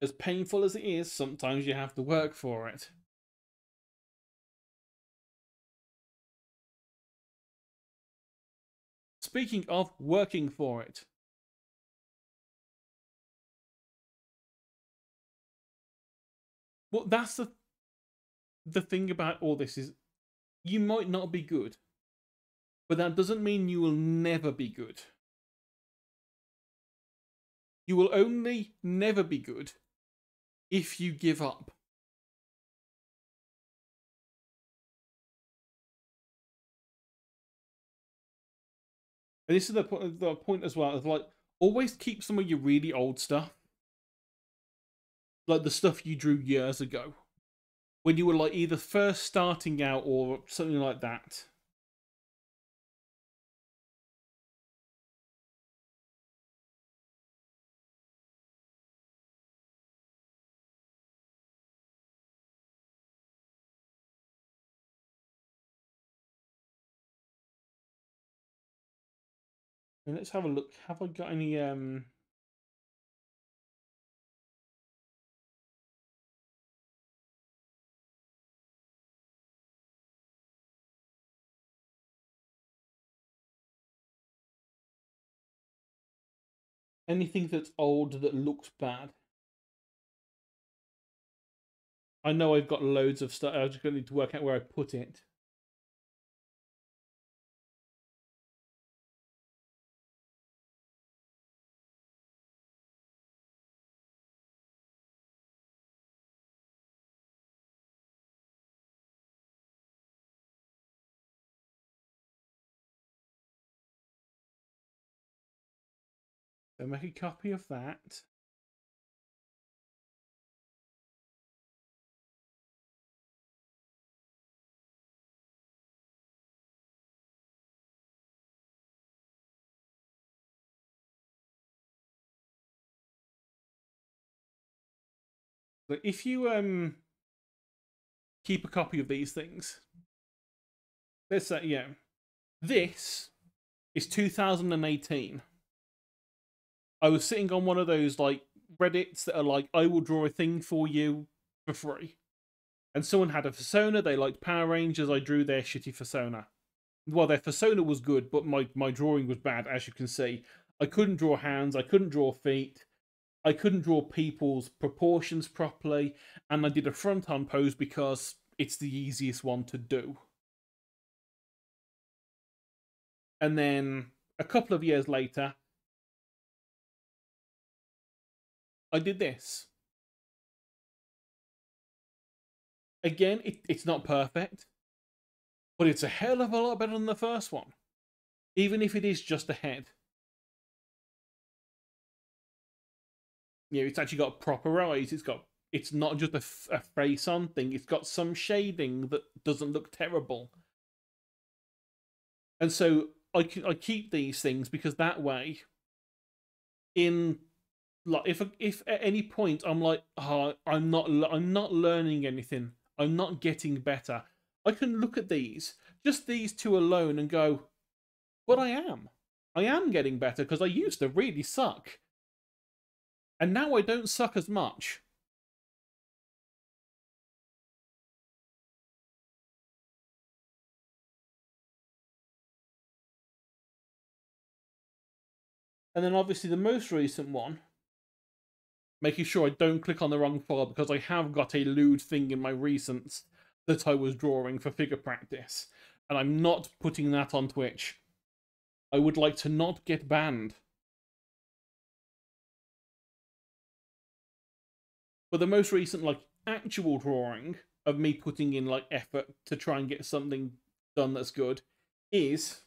As painful as it is, sometimes you have to work for it. Speaking of working for it, well, that's the thing about all this is you might not be good, but that doesn't mean you will never be good. You will only never be good if you give up. And this is the point as well, of like, always keep some of your really old stuff. Like the stuff you drew years ago. When you were like either first starting out or something like that. And let's have a look. Have I got any anything that's old that looks bad? I know I've got loads of stuff. I'm just going to need to work out where I put it. So make a copy of that. So if you keep a copy of these things, let's say, yeah, this is 2018. I was sitting on one of those like Reddits that are like, I will draw a thing for you for free. And someone had a persona, they liked Power Rangers, I drew their shitty persona. Well, their persona was good, but my drawing was bad, as you can see. I couldn't draw hands, I couldn't draw feet, I couldn't draw people's proportions properly, and I did a front-on pose because it's the easiest one to do. And then a couple of years later, I did this. Again, it's not perfect, but it's a hell of a lot better than the first one, even if it is just a head. You know, it's actually got proper eyes. It's not just a face on thing. It's got some shading that doesn't look terrible. And so I keep these things because that way, in like if at any point I'm like, oh, I'm not learning anything, I'm not getting better, I can look at these two alone and go, But I am. I am getting better because I used to really suck. And now I don't suck as much. And then obviously the most recent one, making sure I don't click on the wrong file because I have got a lewd thing in my recents that I was drawing for figure practice. And I'm not putting that on Twitch. I would like to not get banned. But the most recent, like, actual drawing of me putting in, like, effort to try and get something done that's good is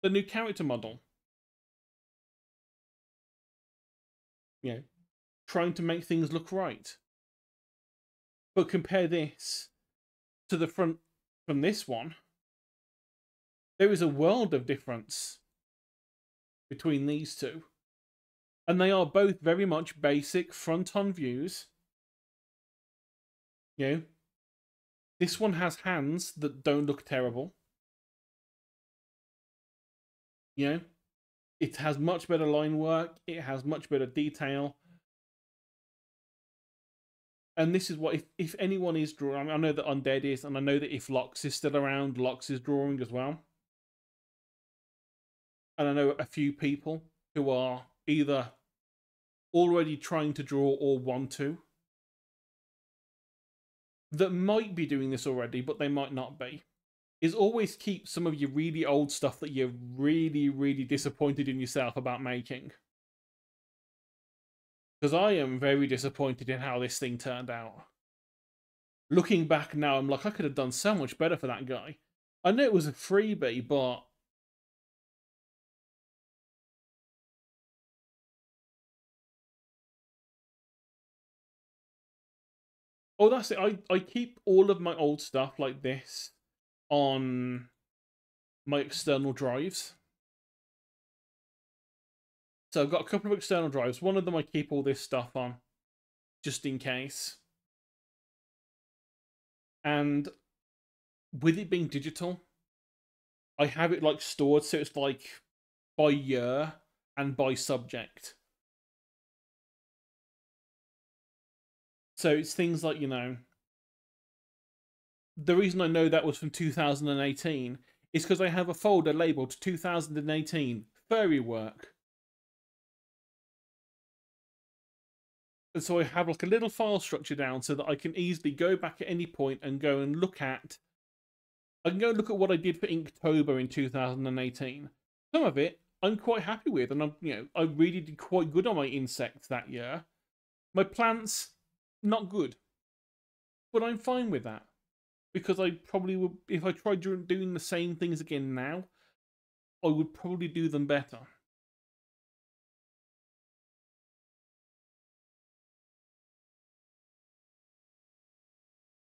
the new character model. You know, trying to make things look right. But compare this to the front from this one. There is a world of difference between these two. And they are both very much basic front-on views. You know, this one has hands that don't look terrible. You know, it has much better line work. It has much better detail. And this is what, if anyone is drawing, I know that Undead is, and I know that if Lox is still around, Lox is drawing as well. And I know a few people who are either already trying to draw or want to, that might be doing this already, but they might not be, is always keep some of your really old stuff that you're really, really disappointed in yourself about making. Because I am very disappointed in how this thing turned out. Looking back now, I'm like, I could have done so much better for that guy. I know it was a freebie, but oh, that's it. I keep all of my old stuff like this on my external drives. So I've got a couple of external drives. One of them I keep all this stuff on, just in case. And with it being digital, I have it like stored, so it's like by year and by subject. So it's things like, you know, the reason I know that was from 2018 is because I have a folder labeled 2018 furry work. And so I have like a little file structure down so that I can easily go back at any point and go and look at. I can go and look at what I did for Inktober in 2018. Some of it I'm quite happy with, and I really did quite good on my insects that year. My plants, not good, but I'm fine with that because I probably would, if I tried doing the same things again now, I would probably do them better.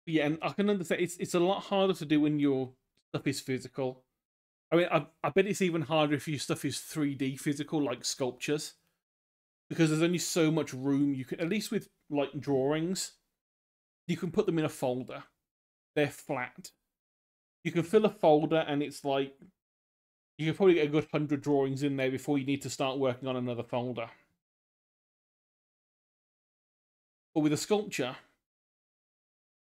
Yeah, and I can understand it's a lot harder to do when your stuff is physical. I mean, I bet it's even harder if your stuff is 3D physical, like sculptures, because there's only so much room you can. At least with like drawings, you can put them in a folder. They're flat. You can fill a folder, and it's like you can probably get a good 100 drawings in there before you need to start working on another folder. But with a sculpture,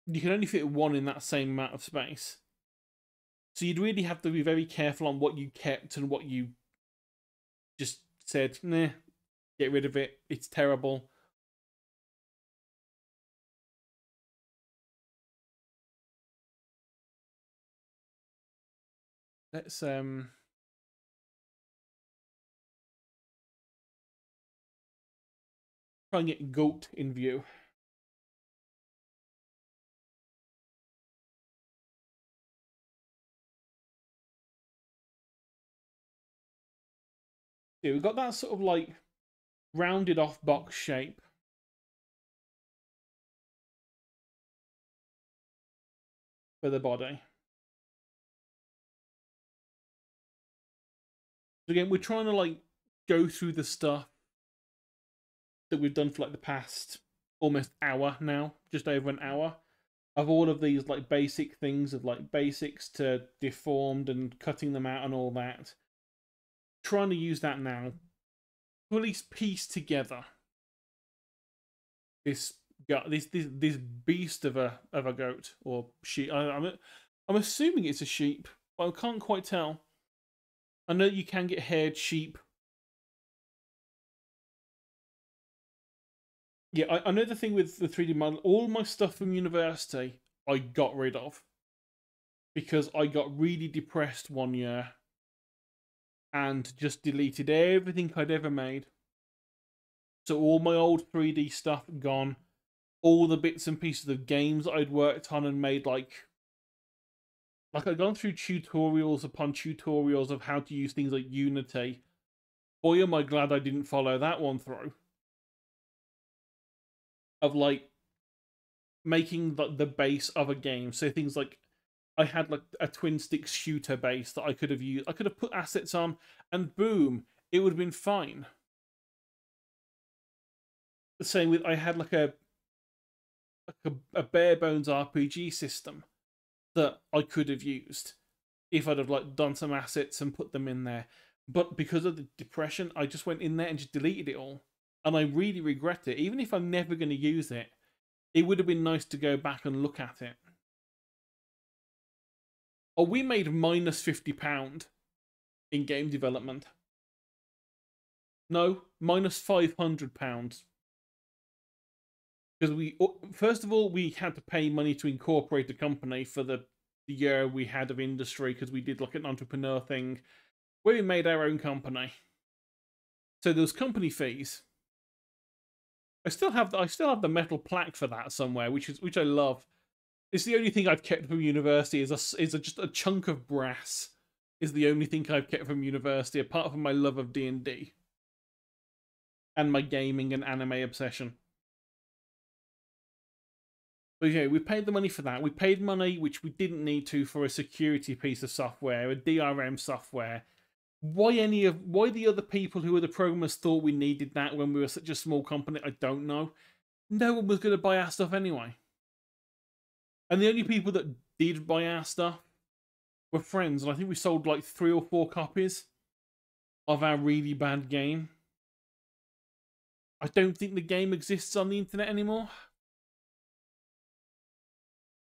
you can only fit one in that same amount of space. So you'd really have to be very careful on what you kept and what you just said, nah, get rid of it, it's terrible. Let's try and get goat in view. Yeah, we've got that sort of like rounded off box shape. For the body. So again, we're trying to like go through the stuff that we've done for like the past almost hour now, just over an hour. of all of these like basic things, of like basics to deformed and cutting them out and all that. Trying to use that now to at least piece together this this beast of a goat or sheep. I'm assuming it's a sheep, but I can't quite tell. I know you can get haired sheep. Yeah, I know the thing with the 3D model. All my stuff from university I got rid of because I got really depressed one year and just deleted everything I'd ever made. So all my old 3D stuff gone. All the bits and pieces of games I'd worked on and made, like I'd gone through tutorials upon tutorials of how to use things like Unity. Boy, am I glad I didn't follow that one through. Of like making the base of a game. So things like I had like a twin stick shooter base that I could have used. I could have put assets on, and boom, it would have been fine. The same with I had like a bare bones RPG system that I could have used if I'd have like done some assets and put them in there. But because of the depression, I just went in there and just deleted it all. And I really regret it. Even if I'm never going to use it, it would have been nice to go back and look at it. Oh, we made minus £50 in game development. No, minus £500. Because we, first of all, we had to pay money to incorporate a company for the year we had of industry because we did like an entrepreneur thing where we made our own company. So there was company fees. I still have the metal plaque for that somewhere, which I love. It's the only thing I've kept from university just a chunk of brass. Is the only thing I've kept from university apart from my love of D&D and my gaming and anime obsession. But yeah, we paid the money for that. We paid money which we didn't need to for a security piece of software, a DRM software. Why the other people who were the programmers thought we needed that when we were such a small company, I don't know. No one was going to buy our stuff anyway. And the only people that did buy our stuff were friends, and I think we sold like 3 or 4 copies of our really bad game. I don't think the game exists on the internet anymore.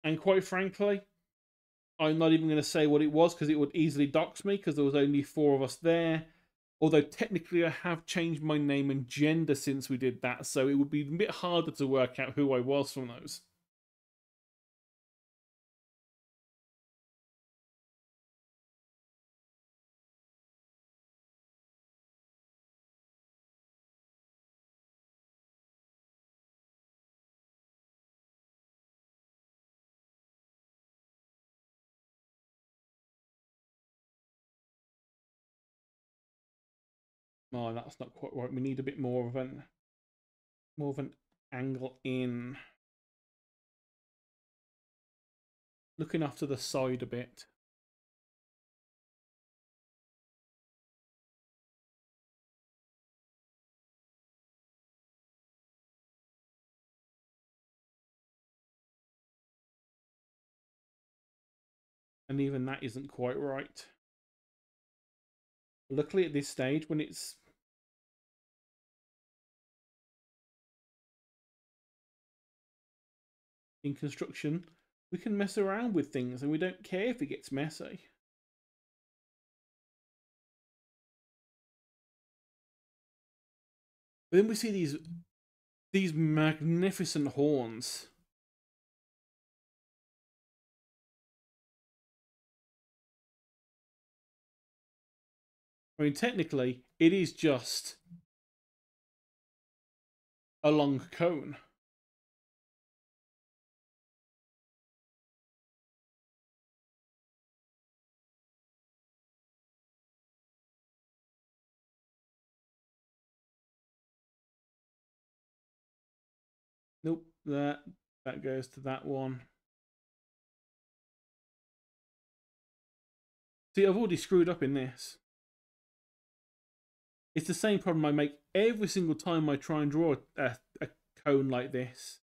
And quite frankly, I'm not even going to say what it was because it would easily dox me because there was only 4 of us there. Although technically I have changed my name and gender since we did that, so it would be a bit harder to work out who I was from those. Oh, that's not quite right. We need a bit more of an angle in. Looking off to the side a bit. And even that isn't quite right. Luckily at this stage, when it's in construction, we can mess around with things and we don't care if it gets messy. But then we see these magnificent horns. I mean, technically, it is just a long cone. Nope, that goes to that one. See, I've already screwed up in this. It's the same problem I make every single time I try and draw a cone like this.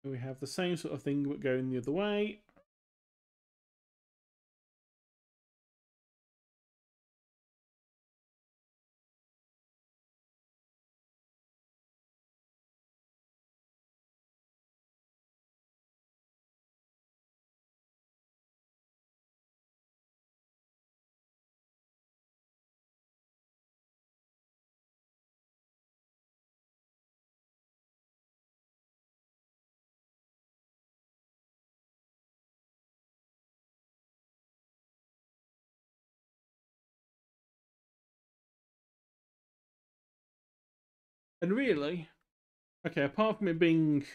We have the same sort of thing but going the other way. And really, okay, apart from it being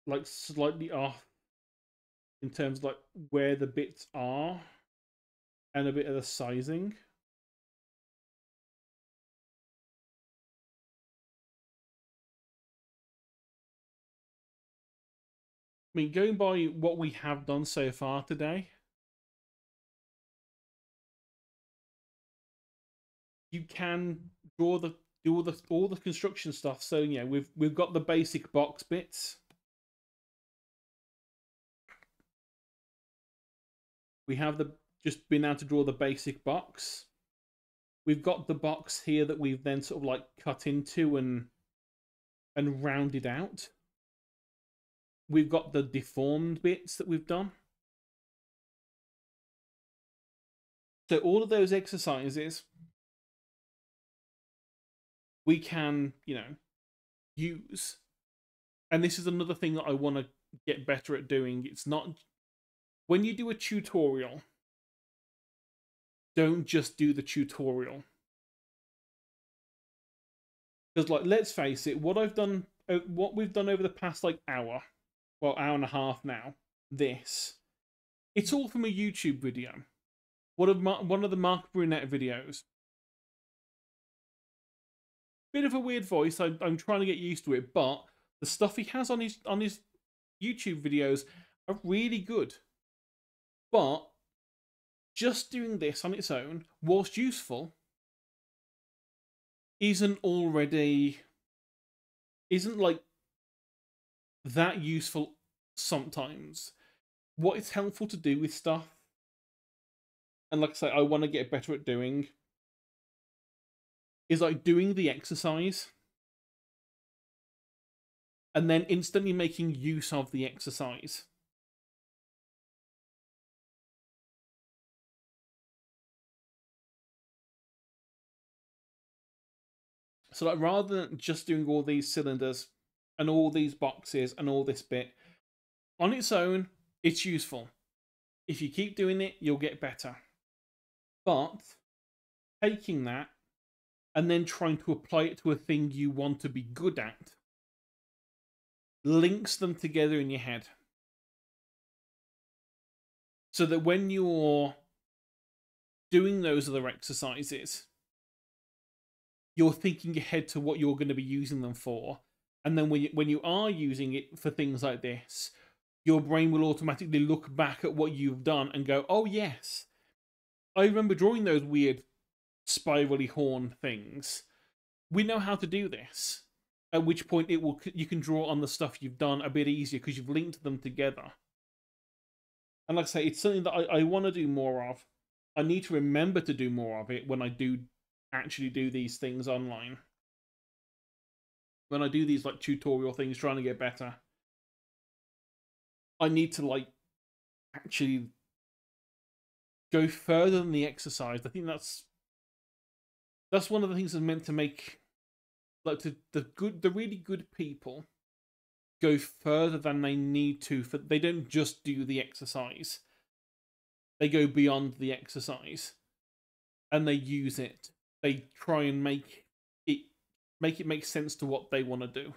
like slightly off in terms of like where the bits are and a bit of the sizing. I mean, going by what we have done so far today, you can draw the do all the construction stuff. So yeah, we've got the basic box bits. We have the just been able to draw the basic box. We've got the box here that we've then sort of like cut into and rounded out. We've got the deformed bits that we've done. So all of those exercises we can, you know, use. And this is another thing that I want to get better at doing. It's not when you do a tutorial, don't just do the tutorial. Because like let's face it, what we've done over the past like hour, well, hour and a half now, it's all from a YouTube video. One of the Mark Brunette videos. Bit of a weird voice. I'm trying to get used to it, but the stuff he has on his YouTube videos are really good. But just doing this on its own, whilst useful, isn't like that useful sometimes. What it's helpful to do with stuff, and like I say, I want to get better at doing, is like doing the exercise and then instantly making use of the exercise. So like rather than just doing all these cylinders and all these boxes and all this bit, on its own, it's useful. If you keep doing it, you'll get better. But taking that and then trying to apply it to a thing you want to be good at links them together in your head. So that when you're doing those other exercises, you're thinking ahead to what you're going to be using them for. And then when you are using it for things like this, your brain will automatically look back at what you've done and go, oh yes, I remember drawing those weird spirally horn things. We know how to do this. At which point you can draw on the stuff you've done a bit easier because you've linked them together. And like I say, it's something that I want to do more of. I need to remember to do more of it when I do actually do these things online. When I do these like tutorial things trying to get better, I need to like actually go further than the exercise. I think that's one of the things that's meant to make like the really good people go further than they need to. They don't just do the exercise. They go beyond the exercise and they use it. They try and make it make sense to what they want to do.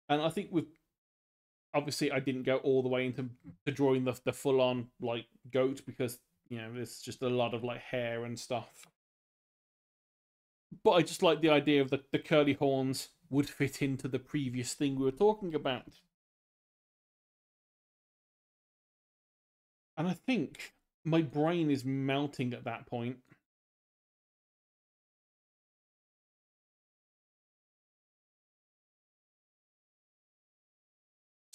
And I think obviously I didn't go all the way into drawing the full on like goat because you know there's just a lot of like hair and stuff. But I just like the idea of the curly horns would fit into the previous thing we were talking about. And I think my brain is melting at that point.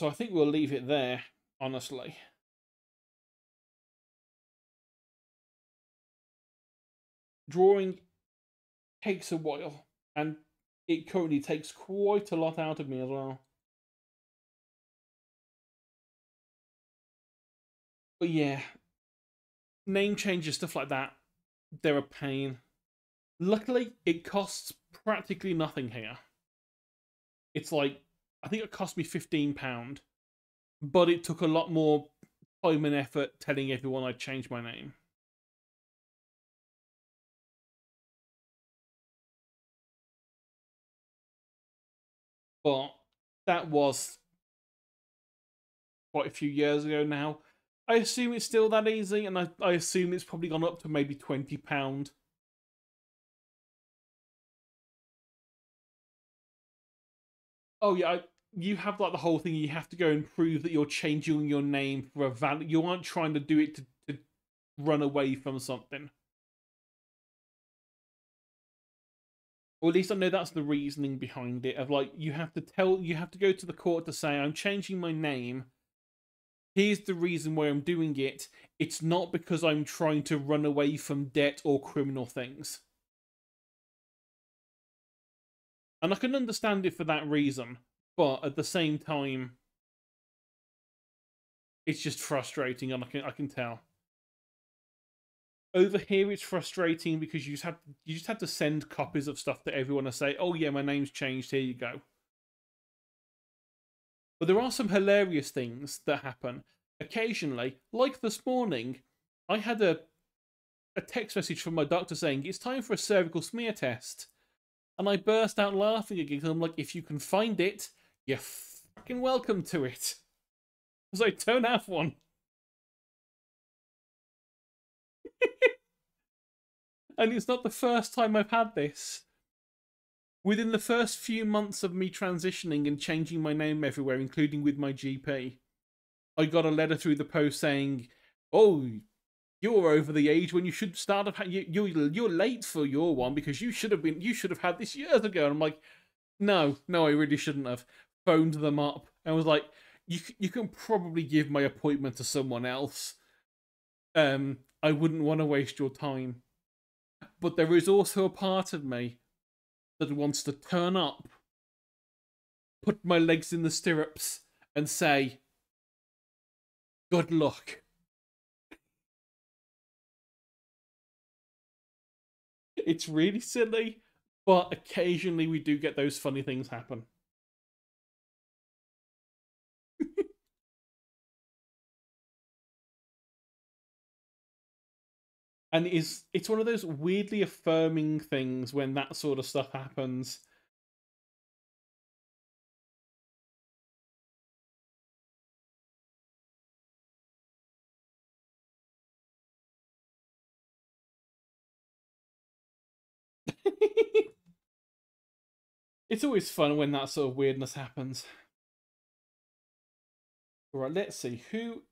So I think we'll leave it there, honestly. Drawing takes a while, and it currently takes quite a lot out of me as well. But yeah, name changes, stuff like that, they're a pain. Luckily, it costs practically nothing here. It's like, I think it cost me £15, but it took a lot more time and effort telling everyone I'd changed my name. But that was quite a few years ago now. I assume it's still that easy, and I assume it's probably gone up to maybe £20. Oh yeah, you have like the whole thing. You have to go and prove that you're changing your name for a valid. You aren't trying to do it to run away from something. Or at least I know that's the reasoning behind it. Of like, you have to go to the court to say, I'm changing my name. Here's the reason why I'm doing it. It's not because I'm trying to run away from debt or criminal things. And I can understand it for that reason, but at the same time, it's just frustrating, and I can tell. Over here, it's frustrating because you just have to send copies of stuff to everyone and say, "Oh yeah, my name's changed. Here you go." But there are some hilarious things that happen occasionally. Like this morning, I had a text message from my doctor saying it's time for a cervical smear test. And I burst out laughing again because I'm like, if you can find it, you're fucking welcome to it. Because I don't have one. And it's not the first time I've had this. Within the first few months of me transitioning and changing my name everywhere, including with my GP, I got a letter through the post saying, "Oh, you're over the age when you should start. You're late for your one because you should have had this years ago." And I'm like, no, I really shouldn't have. Phoned them up and was like, you can probably give my appointment to someone else. I wouldn't want to waste your time. But there is also a part of me that wants to turn up, put my legs in the stirrups, and say, good luck. It's really silly, but occasionally we do get those funny things happen. And it's one of those weirdly affirming things when that sort of stuff happens. It's always fun when that sort of weirdness happens. Alright, let's see. Who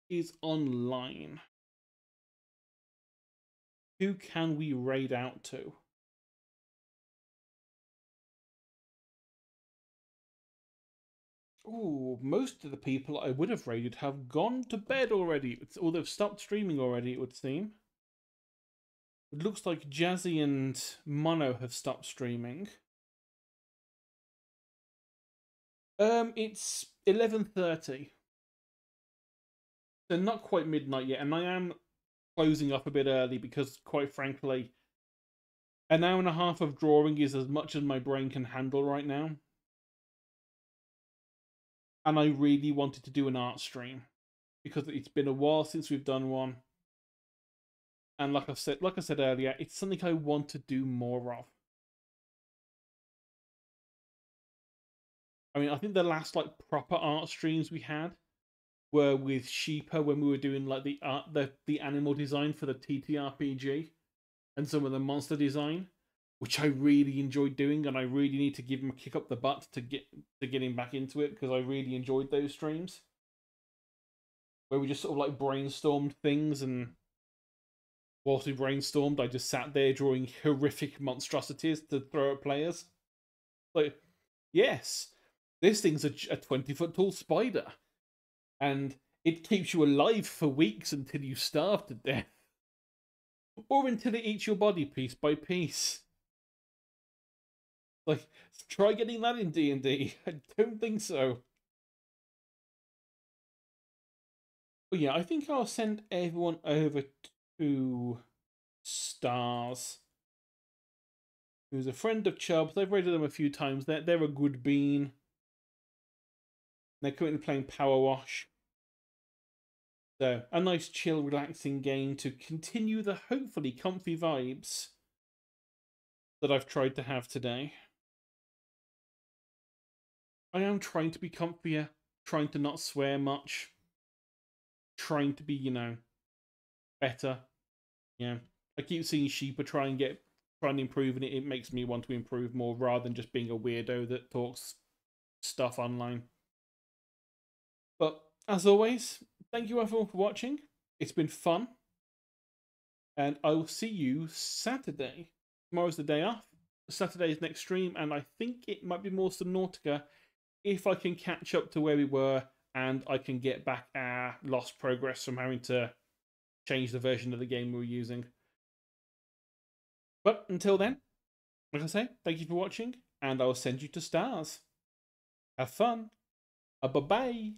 is online? Who can we raid out to? Ooh, most of the people I would have raided have gone to bed already. Or they've stopped streaming already, it would seem. It looks like Jazzy and Mono have stopped streaming. It's 11:30. So not quite midnight yet, and I am closing up a bit early because, quite frankly, an hour and a half of drawing is as much as my brain can handle right now. And I really wanted to do an art stream because it's been a while since we've done one. And like I said earlier, it's something I want to do more of. I mean, I think the last like proper art streams we had were with Sheepa when we were doing like the animal design for the TTRPG and some of the monster design, which I really enjoyed doing, and I really need to give him a kick up the butt to get him back into it because I really enjoyed those streams where we just sort of like brainstormed things, and whilst we brainstormed, I just sat there drawing horrific monstrosities to throw at players. Like, yes, This thing's a 20-foot tall spider, and it keeps you alive for weeks until you starve to death, or until it eats your body piece by piece. Like, try getting that in D&D. I don't think so. But yeah, I think I'll send everyone over to Stars, who's a friend of Chubbs. I've rated them a few times. They're a good bean. They're currently playing Power Wash. So, a nice, chill, relaxing game to continue the hopefully comfy vibes that I've tried to have today. I am trying to be comfier, trying to not swear much, trying to be, better. Yeah. I keep seeing Sheepa try and improve, and it makes me want to improve more rather than just being a weirdo that talks stuff online. But as always, thank you everyone for watching. It's been fun. And I will see you Saturday. Tomorrow's the day off. Saturday's next stream, and I think it might be more Subnautica if I can catch up to where we were and I can get back our lost progress from having to change the version of the game we were using. But until then, like I say, thank you for watching, and I'll send you to Stars. Have fun. Bye-bye.